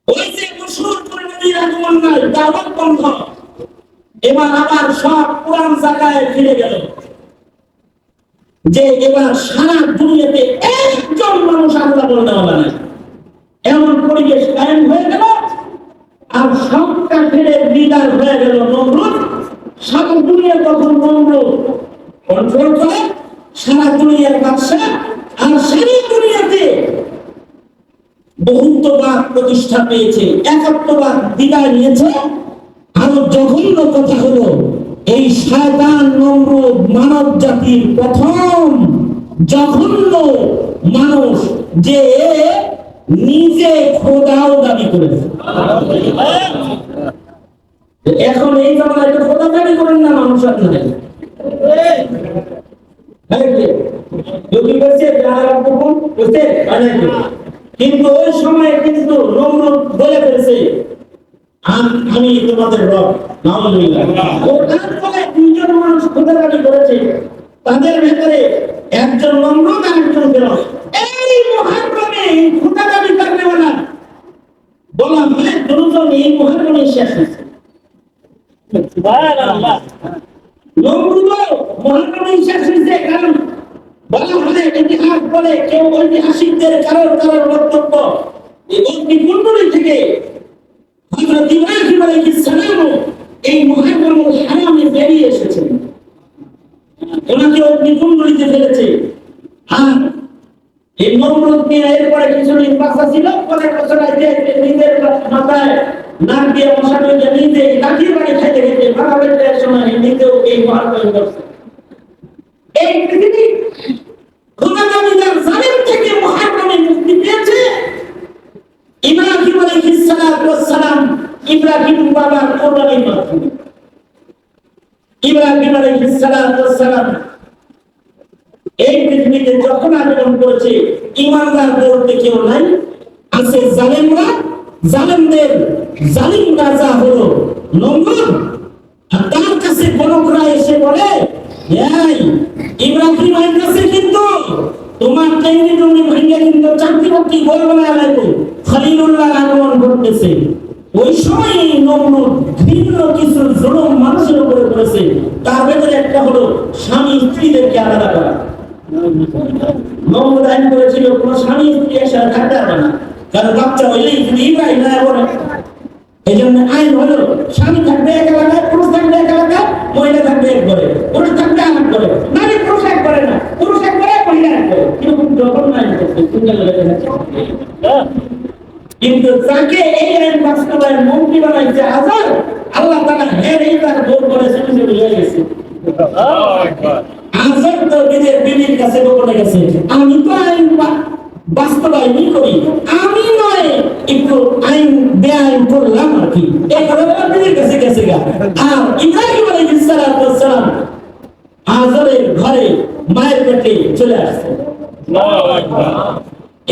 ওই যে মশহুর পরিণতির আগমন নাই, দাওয়াত বন্ধ, এবার আবার সব পুরান জায়গায় ফিরে গেল। যে এবার সারা দুনিয়াতে একজন মানুষ আল্লাহ বলতে হবে না, এমন পরিবেশ কায়েম হয়ে গেল। আর সব কাফেরের লিডার হয়ে গেল নমরুদ। সারা দুনিয়া তখন নমরুদ কন্ট্রোল করে, সারা দুনিয়ার বাদশা। আর সারা দুনিয়াতে বহুত্ববাদ প্রতিষ্ঠা পেয়েছে, একাত্মবাদ বিদায় নিয়েছে। আরো জঘন্য কথা হলো, এই শয়তান নমরুদ মানব জাতির প্রথম জঘন্য মানুষ, যে নিজে খোদাও দাবি করেছে। এখন এই জামানায় তো খোদা দাবি করেন না মানুষ, আপনাদের কিন্তু ওই সময় কিন্তু নমরুদ বলে ফেলছে আমি তোমাদের রব। দুইজন মানুষ খোদা দাবি করেছে, তাদের ভেতরে একজন নমরুদ আর একজন ফেরাউন। এই মুহাররমে খোদা দাবি করবে না বলা হয়, দুজন এই মুহাররমে শেষ হয়েছে। সুবহানাল্লাহ। নমরুদ মুহাররমে শেষ হয়েছে, কারণ বলা হয় ইতিহাস বলে, কেউ ঐতিহাসিকদের কারোর বক্তব্য এই অগ্নিকুণ্ডলী থেকে হযরত ইব্রাহিম আলাইহিস সালাম এই মুহাররমুল হারামে বেরিয়ে এসেছেন, ওনাকে অগ্নিকুণ্ডলীতে ফেলেছে। আর এই নমরুদ নিয়ে এরপরে কিছুদিন বাঁচা ছিল, পরে বছর আগে নিজের মাথায় নাক দিয়ে মশা দিয়ে নিজে লাঠির বাড়ি খাইতে খেতে মারা বেঁচে সময় নিজেও এই মুহাররম করছে। এই পৃথিবী খোদা দাবিদার জালিম থেকে মুহাররমে মুক্তি পেয়েছে ইব্রাহিম আলাইহিস সালাম। ইব্রাহিম বাবার কোরবানির মাধ্যমে ইব্রাহিম আলাইহিস সালাম এই পৃথিবীতে যখন আগমন করেছে, ঈমানদার বলতে কেউ নাই, আছে জালেমরা। জালেমদের জালিম রাজা হলো নমরুদ। আর তার কাছে গণকরা এসে বলে, এই ইব্রাহিম আইতাছে, কিন্তু তোমার টেঙ্গি টুঙ্গি ভাঙ্গে কিন্তু চাকরি বাকরি করবে না, খলিলুল্লাহ আগমন করতেছে। ওই সময় নমরুদ ভিন্ন কিছু জুলুম মানুষের উপরে করেছে। তার ভেতরে একটা হলো স্বামী স্ত্রীদেরকে আলাদা করা। নমরুদ আইন করেছিল কোন স্বামী স্ত্রী একসাথে থাকতে পারবে না, কারণ বাচ্চা হইলেই যদি ইব্রাহিম না বলে। এই জন্য আইন হলো স্বামী থাকবে এক এলাকায়, পুরুষ থাকবে এক এলাকায়, মহিলা থাকবে এক ঘরে, পুরুষ থাকবে আর এক ঘরে, নারী পুরুষ এক ঘরে না, পুরুষ এক ঘরে মহিলা এক ঘরে। কিন্তু তাকে এই আইন বাস্তবায়ন মন্ত্রী বানাইছে আজাদ, আল্লাহ তাআলা হেরেই তার ভোট করে সেটা হয়ে গেছে। আজাদ তো নিজের বিবির কাছে গোপনে গেছে, আমি তো আইন বাস্তবায়ন করি, আমি নয় একটু আইন বেআইন করলাম আর কি, এরপরে বিবির কাছে গেছে গা। আর ইব্রাহিম আলাইহিস সালাম আজাদের ঘরে মায়ের পেটে চলে আসছে।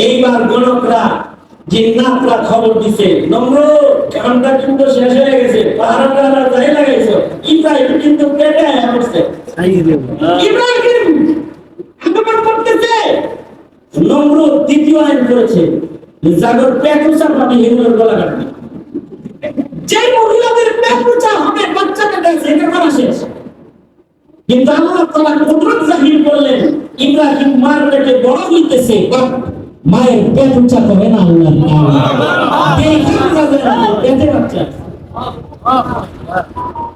এইবার গণকরা জিন্নাতরা খবর দিছে, নমরুদ কামটা কিন্তু শেষ হয়ে গেছে, পাহাড়টা আর যাই লাগাইছো, ইব্রাহিম কিন্তু পেটে আসছে। ইব্রাহিম আগমন করতেছে। নমরুদ দ্বিতীয় আইন করেছে, জাগর পেট উঁচা পাবি হিন্দুর গলা কাটবি। যে মহিলাদের পেট উঁচা হবে বাচ্চা কাটাছে, এটা করা শেষ। কিন্তু আল্লাহ তাআলা কুদরত জাহির করলেন, ইব্রাহিম মার পেটে বড় হইতেছে, মায়ের পেট উঁচা করে না আল্লাহ পেটে বাচ্চা।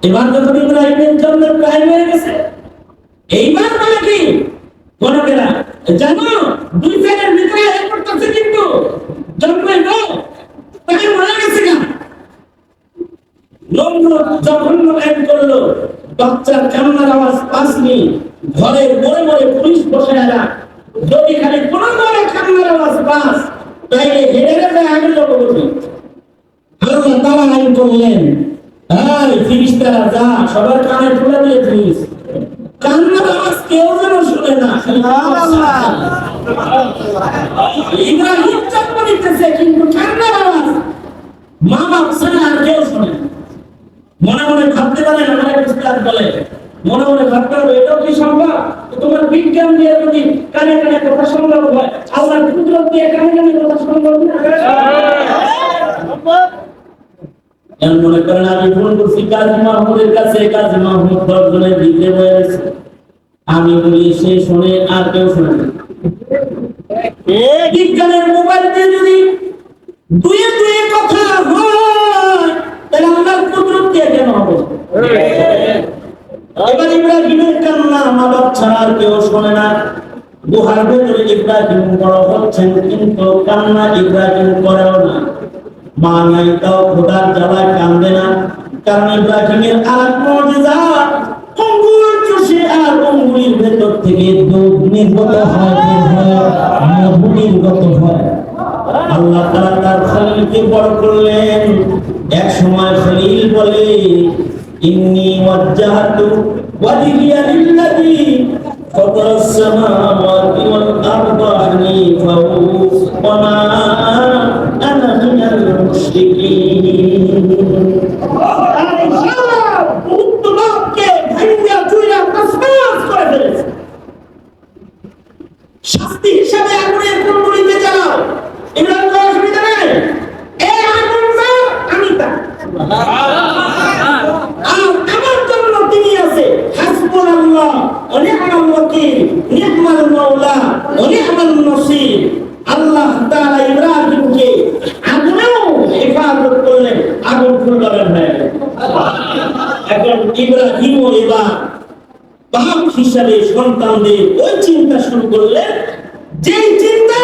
এবার যখন ইব্রাহিমের জন্য টাইম হয়ে গেছে, এইবার বলে কি গণকেরা জানো দুই জায়গার ভিতরে এক করতেছে, কিন্তু জন্মের তাকে মারা গেছে না। নমরুদ জঘন্য আইন করলো, বাচ্চার কান্নার আওয়াজ পাসনি, ঘরের মোড়ে মোড়ে পুলিশ বসে এরা যদি খালি কোন ঘরে কান্নার আওয়াজ পাস তাইলে হেরে গেছে আগে লোক বলবি। আল্লাহ তাআলা আইন করলেন, এই ফিরিস্তারা যা সবার কানে তুলে দিয়ে দিস, কান্নার আওয়াজ কেউ যেন শুনে না। ইব্রাহিম জন্ম নিতেছে কিন্তু কান্নার আওয়াজ মা বাপ ছাড়া আর কেউ শুনে না। মনে মনে ভাবতে পারে না, আমার উস্তাদ বলে মনে মনে ভাবতে হবে এটাও কি সম্ভব? তোমার বিজ্ঞান দিয়ে যদি কানে কানে কথা সম্ভব হয়, আল্লাহর কুদরত দিয়ে কানে কানে কথা সম্ভব না? মনে করেন আমি ফোন করছি কাজী মাহমুদের কাছে, কাজী মাহমুদ দর্জনের দিকে বলেছে, আমি বলি সে শুনে আর কেউ শুনে না। বিজ্ঞানের মোবাইল দিয়ে যদি দুয়ে দুয়ে কথা হয় তাহলে আল্লাহর কুদরত দিয়ে কেন হবে? এবার ইব্রাহিমের কান্না মা বাপ ছাড়া আর কেউ শোনে না। গুহার ভেতরে ইব্রাহিম বড় হচ্ছেন কিন্তু কান্না ইব্রাহিম করেও না। মা নাই তাও খোদার জ্বালায় কান্দে না, কারণ ইব্রাহিমের আর মুজিজা অঙ্গুর চুষে আর অঙ্গুরের ভেতর থেকে দুধ নির্গত হয়, মধু নির্গত হয়। আল্লাহ তাআলা তার খলিলকে বড় করলেন। এক সময় খলিল বলে, ইন্নী ওয়াজ্জাহতু ওয়াজহিয়া লিল্লাযী ফাতারাস সামাওয়াতি ওয়াল আরদা হানিফাও ওয়া মা আনা মিনাল মুশরিকিন। আল্লাহ উত্তমকে ভাইয়া চুইরা তসমাস করে ফেলেছে। শাস্তি হিসাবে আগুনের কুণ্ডলিতে জ্বালাও, এগুলো কোনো অসুবিধা নেই। এই আগুন যা আমি তা, আর আমার জন্য তিনি আছে হাসবুনাল্লাহ ওয়া নি'মাল ওয়াকিল, নি'মাল মাওলা ওয়া নি'মাল নাসির। আল্লাহ তাআলা ইব্রাহিমকে আগুনেও হেফাজত করলেন, আগুন ফুলবাগান হয়ে গেল। এখন ইব্রাহিমও এবার বাপ হিসাবে সন্তানদের ওই চিন্তা শুরু করলেন যে চিন্তা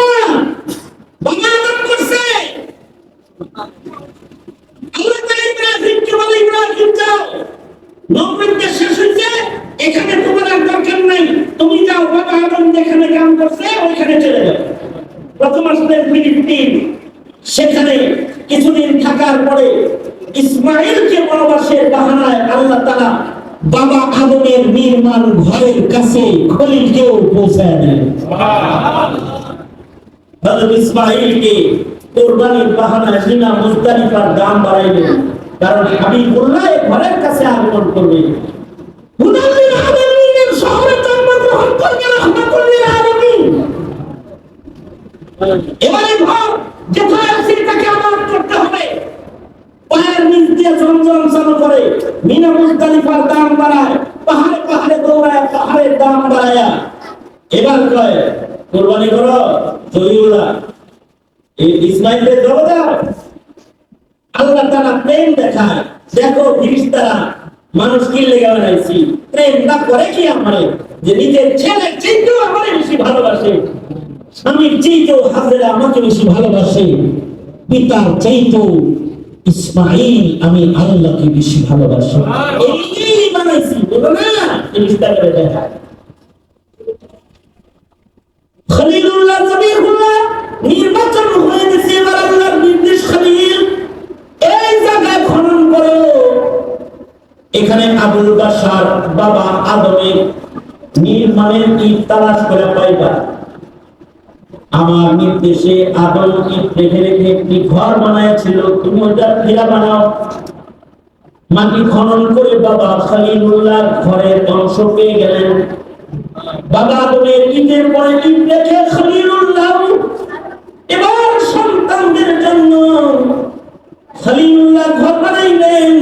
বাবা আদম করছে। আল্লাহ তাআলা ইব্রাহিমকে বলে, ইব্রাহিম যাও, নবুয়্যত শেষ হয়েছে, এখানে তোমার আর দরকার নাই, তুমি যাও বাবা আদম যেখানে কাম করছে ওইখানে চলে যাও। প্রথম আসলেন ফিলিস্তিন, সেখানে কিছুদিন থাকার পরে ইসমাঈলকে বনবাসের বাহানায় আল্লাহ তাআলা বাবা আদমের নির্মাণ ঘরের কাছে খলিলকেও পৌঁছায় দেন। হযরত ইসমাঈলকে কুরবানির বাহানায় সিনা মুজদালিফার দাম বাড়াইলেন, কারণ হাবিবুল্লাহ ঘরের কাছে আগমন করবে। হুদাল্লিল আলামিনের শহরে জন্মগ্রহণ করবে রাহমাতুল আলামিন। এবারে ঘর যেখানে আছে তাকে আবাদ করতে হবে। পায়ের নিচ দিয়ে জমজম চালু করে মিনা মুজদালিফার দাম বাড়ায়, পাহাড়ে পাহাড়ে দৌড়ায়, পাহাড়ের দাম বাড়ায়। এবার কয় কুরবানি করো জহিরুল্লাহ, এই ইসমাঈলের জবাব দাও। আল্লাহ তাআলা প্রেম দেখায়, দেখো ফিরিস্তারা মানুষ কি লেগে বানাইছি, প্রেম না করে কি আমারে, যে নিজের ছেলের চাইতেও আমারে বেশি ভালোবাসে, স্বামীর চাইতেও হাজেরা আমাকে বেশি ভালোবাসে, পিতার চাইতেও ইসমাঈল আমি আল্লাহকে বেশি ভালোবাসি। এই বানাইছি বলো না, ফিরিস্তারা দেখায়। খলিলুল্লাহ জবিহুল্লাহ নির্বাচন হয়ে গেছে, এবার আল্লাহর নির্দেশ, খলিল এই জায়গায় খনন করো, এখানে আবুল বাশার বাবা আদমের নির্মাণের ইট তালাশ করে পাইবা। আমার নির্দেশে আদম ইট রেখে রেখে একটি ঘর বানাইছিল, তুমি ওটা ফিরা বানাও। মাটি খনন করে বাবা খলিলুল্লাহ ঘরের অংশ পেয়ে গেলেন। বাবা আদমের ইটের পরে ইট রেখে খলিলুল্লাহ এবার সন্তানদের জন্য খলিলুল্লাহ ঘর বানাইলেন।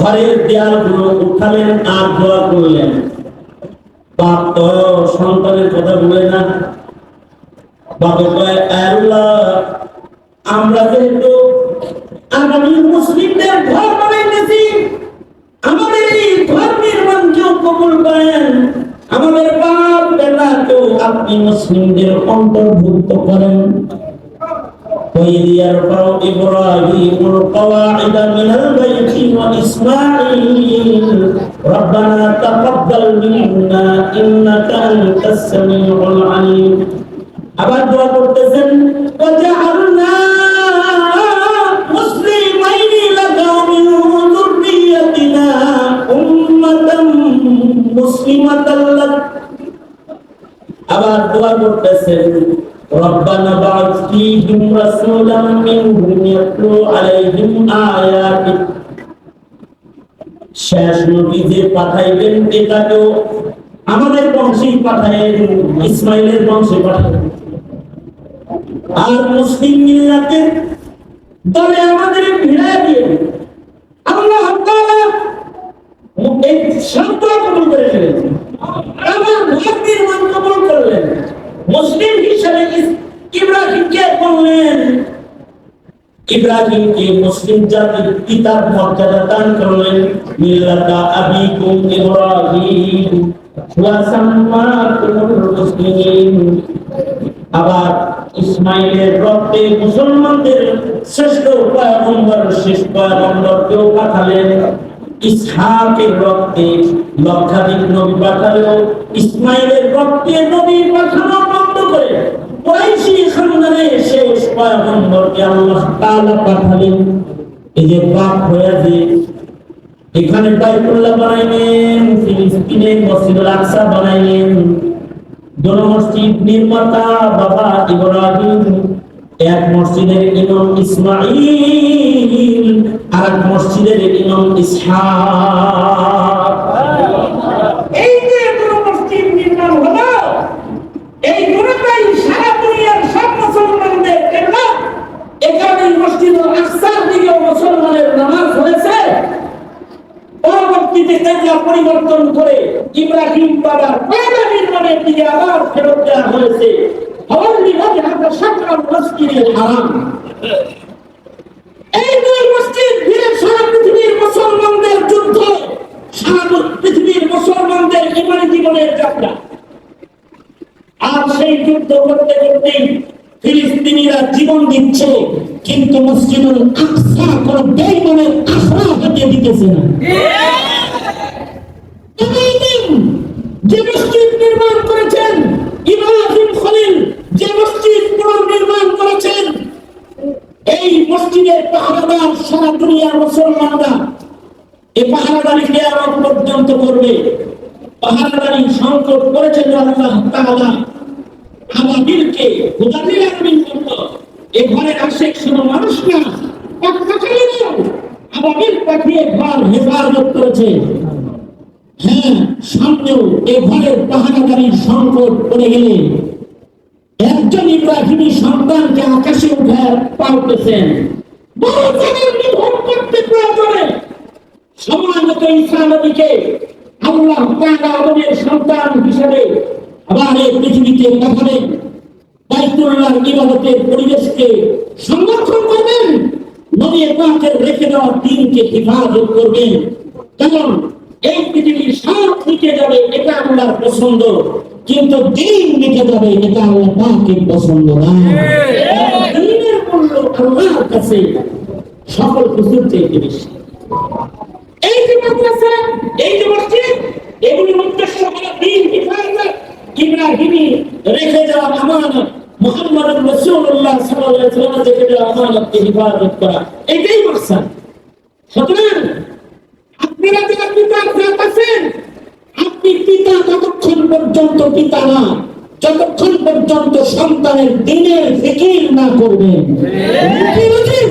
ঘরের দেয়ালগুলো উঠালেন আর দোয়া করলেন। বাপ তো সন্তানের কথা বলে না, বাবা কয় আল্লাহ আমরা যেহেতু আগামী মুসলিমদের ঘর বানাইতেছি, আমাদের এই ঘর নির্মাণকেও কবুল করেন, আমাদের বাপ বেটাকেও আপনি মুসলিমদের অন্তর্ভুক্ত করেন। وإذ يرفع إبراهيم القواعد من البيت وإسماعيل ربنا تقبل منا إنك أنت السميع العليم আবার দোয়া করতেছেন وجعلنا مسلمين لك ومن ذريتنا أمة مسلمة لك আবার দোয়া করতেছেন ربنا بعث فيهم رسولا منهم يتلو عليهم آياتك শেষ নবী যে পাঠাইবেন এটাকেও আমাদের বংশী পাঠাইবেন ইসমাইলের বংশে পাঠাইবেন আর মুসলিম মিল্লাতের দলে আমাদের ভিড়ায় দিয়ে আল্লাহ তাআলা এই শর্ত কবুল করে ফেলেছেন আমার ভক্তির মান কবুল করলেন মুসলিম হিসেবে ইব্রাহিমকে বললেন ইব্রাহিমকে মুসলিম জাতির পিতার মর্যাদা দান করলেন মিল্লাতা আবিকুম ইব্রাহিম ওয়া সাম্মাকুমুল মুসলিমিন আবার ইসমাইলের রক্তে মুসলমানদের শ্রেষ্ঠ পয়গম্বর শেষ পয়গম্বরকেও পাঠালেন ইসহাকের রক্তে লক্ষাধিক নবী পাঠালেও ইসমাইলের রক্তে নবী পাঠানো বন্ধ করে কুরাইশি খানদানের শেষ পয়গম্বরকে আল্লাহ তাআলা পাঠালেন এই যে পাক হয়ে যে এখানে বাইতুল্লাহ বানাইলেন ফিলিস্তিনে মসজিদুল আকসা বানাইলেন দুটো মসজিদ নির্মাতা বাবা ইব্রাহিম এক মসজিদের ইমাম ইসমাঈল আর এক মসজিদের ইমাম ইসহাক এই যে দুটো মসজিদ নির্মাণ হলো এই দুটোটাই সারা দুনিয়ার সব মুসলমানদের কেবলা এখানে মসজিদুল আকসার দিকে মুসলমানের নামাজ হয়েছে পরবর্তীতে কেবলা পরিবর্তন করে ইব্রাহিম বাবার কাবা নির্মাণের দিকে আবার ফেরত দেওয়া হয়েছে হওয়ালি ওয়াজহাকা শাকরাল মসজিদুল হারাম এই দুই মসজিদ ঘিরে সারা পৃথিবীর মুসলমানদের যুদ্ধ সারা পৃথিবীর মুসলমানদের ঈমানী জীবনের যাত্রা আর সেই যুদ্ধ করতে করতে ফিলিস্তিনিরা জীবন দিচ্ছে কিন্তু মসজিদুল আকসা কোন বেঈমানের আখড়া হতে দিতেছে না যে মসজিদ নির্মাণ করেছেন ইব্রাহিম খলিল যে মসজিদ পুনর্নির্মাণ করেছেন এই মসজিদের পাহারাদার সারা দুনিয়ার মুসলমানরা এই পাহারাদারি কিয়ামত পর্যন্ত করবে পাহারাদারি সংকট করেছেন আল্লাহ তাআলা আমাদেরকে হুদাবিল আমিন করত এই ঘরের আশেক শুধু মানুষ না পাখাখালিও আমাদের পাঠিয়ে ঘর হেফাজত করেছে হ্যাঁ সামনেও এই ঘরের পাহারাদারির সংকট পড়ে গেলে একজন ইব্রাহিমী সন্তানকে আকাশে উঠে পাওতেছেন বড় জায়গায় নিধন করতে প্রয়োজনে সময় মতো ঈসা নবীকে আল্লাহ তাআলা আমাদের সন্তান হিসেবে আবার এই পৃথিবীতে পাঠাবেন বাইতুল্লাহর ইবাদতের পরিবেশকে সংরক্ষণ করবেন নবী পাকের রেখে দেওয়া দিনকে হেফাজত করবেন কারণ এই পৃথিবীর সব মিটে যাবে এটা আল্লাহর পছন্দ কিন্তু দিন মিটে যাবে এটা আল্লাহ পাকের পছন্দ না দিনের মূল্য আল্লাহর কাছে সকল কিছুর চেয়ে বেশি এই যে মাদ্রাসা এই যে মসজিদ এগুলির উদ্দেশ্য হলো দিন হেফাজত ইব্রাহিমী রেখে যাওয়া আমানত মুহাম্মদুর রাসূলুল্লাহ সাল্লাল্লাহু আলাইহি ওয়াসাল্লাম রেখে যাওয়া আমানতকে হেফাজত করা এটাই মাকসাদ সুতরাং আপনারা যারা পিতার জাত আছেন আপনি পিতা ততক্ষণ পর্যন্ত পিতা না যতক্ষণ পর্যন্ত সন্তানের দিনের ফিকির না করবেন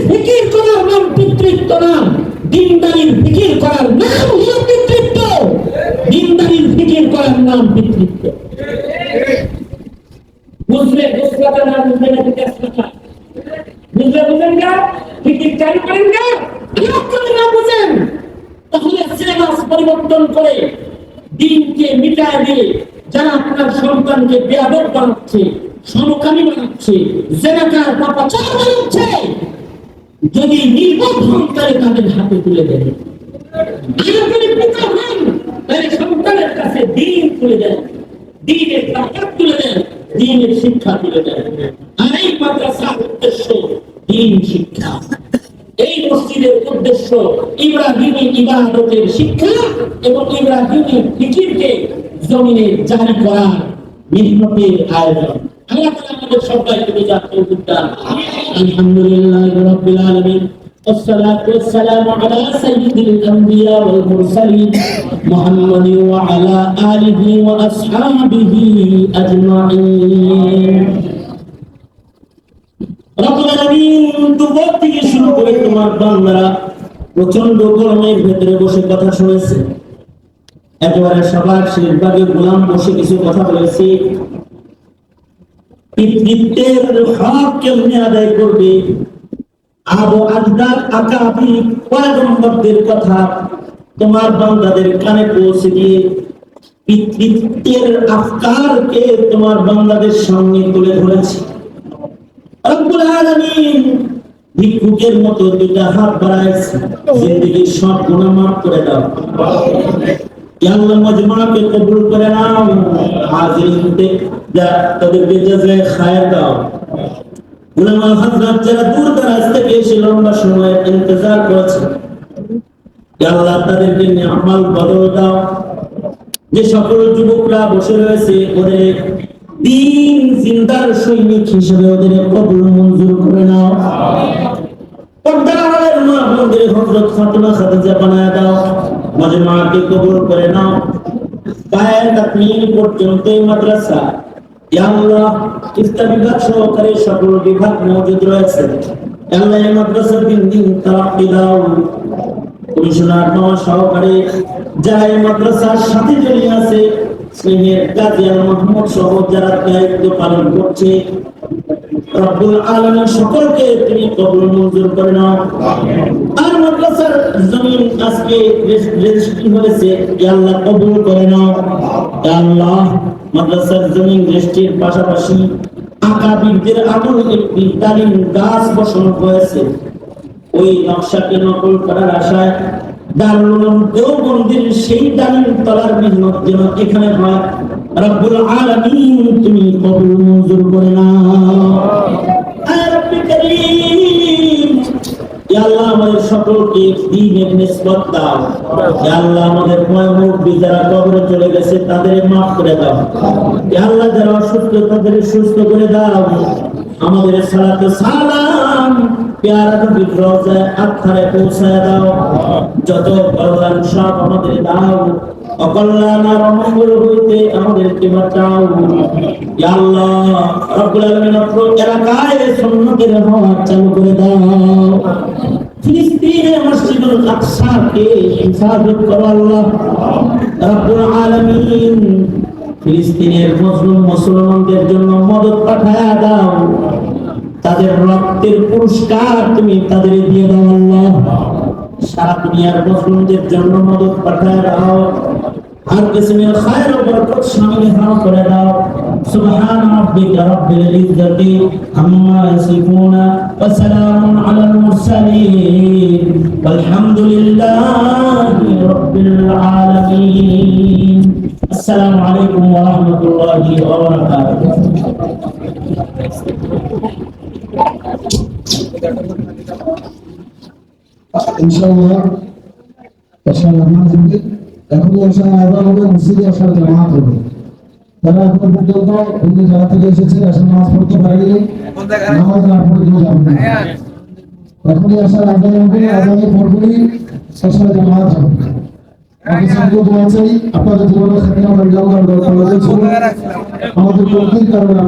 ফিকির করার নাম পিতৃত্ব না দিনদারির ফিকির করার নাম হলো পিতৃত্ব দিনদারির ফিকির করার নাম পিতৃত্ব বুঝলে বুঝতে না বুঝলে না বুঝলে বুঝেন না ফিকির চালু করেন না যদি না বুঝেন তাহলে সিলেবাস পরিবর্তন করে দিনকে মিটায় দিয়ে যারা আপনার সন্তানকে বেয়াদব বানাচ্ছে সমকামী বানাচ্ছে জেনাকার পাপাচার বানাচ্ছে যদি নির্বোধ হন তাহলে তাদের হাতে তুলে দেন আর যদি পিতা হন তাহলে সন্তানের কাছে দিন তুলে দেন দিনের তাকাত তুলে দেন দিনের শিক্ষা তুলে দেন আর এই মাদ্রাসার উদ্দেশ্য দ্বীন শিক্ষা। এই মসজিদের উদ্দেশ্য ইব্রাহিমী ইবাদতের শিক্ষা এবং ইব্রাহিমী ফিকিরকে জমিনে জারি করার মিহনতের আয়োজন। আল্লাহ তাআলা আমাদের সবাইকে বোঝার তৌফিক দান। আলহামদুলিল্লাহি রাব্বিল আলামিন। والصلاة والسلام على سيد الأنبياء والمرسلين محمد وعلى آله وأصحابه أجمعين। রব্বুল আলামিন দুপুর থেকে শুরু করে তোমার বান্দারা প্রচন্ড গরমের ভেতরে বসে কথা শুনেছে। একেবারে সবার শেষ ভাগে গোলাম বসে কিছু কথা বলেছে। পিতৃত্বের হক কেমনে আদায় করবে, আবু আজদার আকাবি পয়গম্বরদের কথা তোমার বান্দাদের কানে পৌঁছে দিয়ে পিতৃত্বের আফকারকে তোমার বান্দাদের সামনে তুলে ধরেছে। রব্বুল আলামিন ভিক্ষুকের মতো দুইটা হাত বাড়াইছে, জিন্দেগির সব গুনাহ মাফ করে দাও। ইয়া আল্লাহ মজমাকে কবুল করে নাও। হাজিরিনতে যা তাদেরকে জাযায়ে খায়ের দাও। উলামা হযরত যারা দূর দরাজ থেকে এসে লম্বা সময় ইন্তজার করেছে, ইয়া আল্লাহ তাদেরকে নিয়ামত বদল দাও। যে সকল যুবকরা বসে রয়েছে ওদের দিন জিন্দার সৈনিক হিসেবে ওদের কবুল মঞ্জুর করে নাও। পর্দার আড়ালের মা বোনদের হযরত ফাতেমা খাদিজা বানায় দাও। মজমাকে কবুল করে নাও। পায়ের তাকমীল পর্যন্ত এই মাদ্রাসা ইয়া আল্লাহ ইফতা বিভাগ সহকারে সকল বিভাগ মওজুদ রয়েছে। ইয়া আল্লাহ এই মাদ্রাসার দিন তারাক্কি দাও। কমিশনার নওয়া সহকারে যারা এই মাদ্রাসার সাথে জড়িয়ে আছে, স্নেহের কাজী আল মাহমুদ সহ যারা দায়িত্ব পালন করছে, রব্বুল আলামিন সকলকে তুমি কবুল মঞ্জুর করে নাও। আর মাদ্রাসার জমিন আজকে রেজিস্ট্রি হয়েছে, ইয়া আল্লাহ কবুল করে নাও। ইয়া আল্লাহ মাদ্রাসার জমিন রেজিস্ট্রির পাশাপাশি আকাবিরদের আমল একটি তালিম গাছ বসানো হয়েছে। ওই নকশাকে নকল করার আশায় দারুল উলুম দেওবন্দের সেই তালিম তলার মেহনত যেন এখানে হয়, রব্বুল আলামিন তুমি কবুল মঞ্জুর করে নাও। আয় রব্বি করিম, ইয়া আল্লাহ আমাদের সকলকে দ্বীনের নিসবত দাও। ইয়া আল্লাহ আমাদের মুরব্বি যারা কবরে চলে গেছে তাদের মাফ করে দাও। ইয়া আল্লাহ যারা অসুস্থ তাদের সুস্থ করে দাও। আমাদের সালাত সালাম প্যারা নবীর রওজায় আত্মারে পৌঁছায় দাও। যত কল্যাণ সব আমাদের দাও, অকল্যাণ আর অমঙ্গল হইতে আমাদেরকে বাঁচাও। ইয়া আল্লাহ রব্বুল আলামিন এলাকায় সুন্নতের হওয়ার চালু করে দাও। ফিলিস্তিনের মসজিদুল আকসাকে হিফাজত করো আল্লাহ রব্বুল আলামিন। ফিলিস্তিনের মজলুম মুসলমানদের জন্য মদদ পাঠায়া দাও। তাদের রক্তের পুরস্কার তুমি তাদের দিয়ে দাও আল্লাহ। সারা দুনিয়ার মুসলিমদের জন্য মদদ পাঠায় দাও। हर किस्म खैर और बरकत शामिल हाँ करे दाओ। सुब्हान रब्बिका रब्बिल इज्जति अम्मा यसिफून व सलामुन अलल मुरसलीन वल्हम्दुलिल्लाहि रब्बिल आलमीन। अस्सलामु अलैकुम व रहमतुल्लाहि व बरकातुहू। इंशाअल्लाह এখন আজান হবে, মসজিদে আসার জামাত হবে। তারা এখন পর্যন্ত অন্য জায়গা থেকে এসেছে, আসলে নামাজ পড়তে পারেনি, নামাজ না পড়ে যাবে না। এখনই আসার আজান হবে, আজানের পরপরই আসার জামাত হবে। আপনাদের জীবনে খাতিনা আমাদের প্রকৃতির কারণে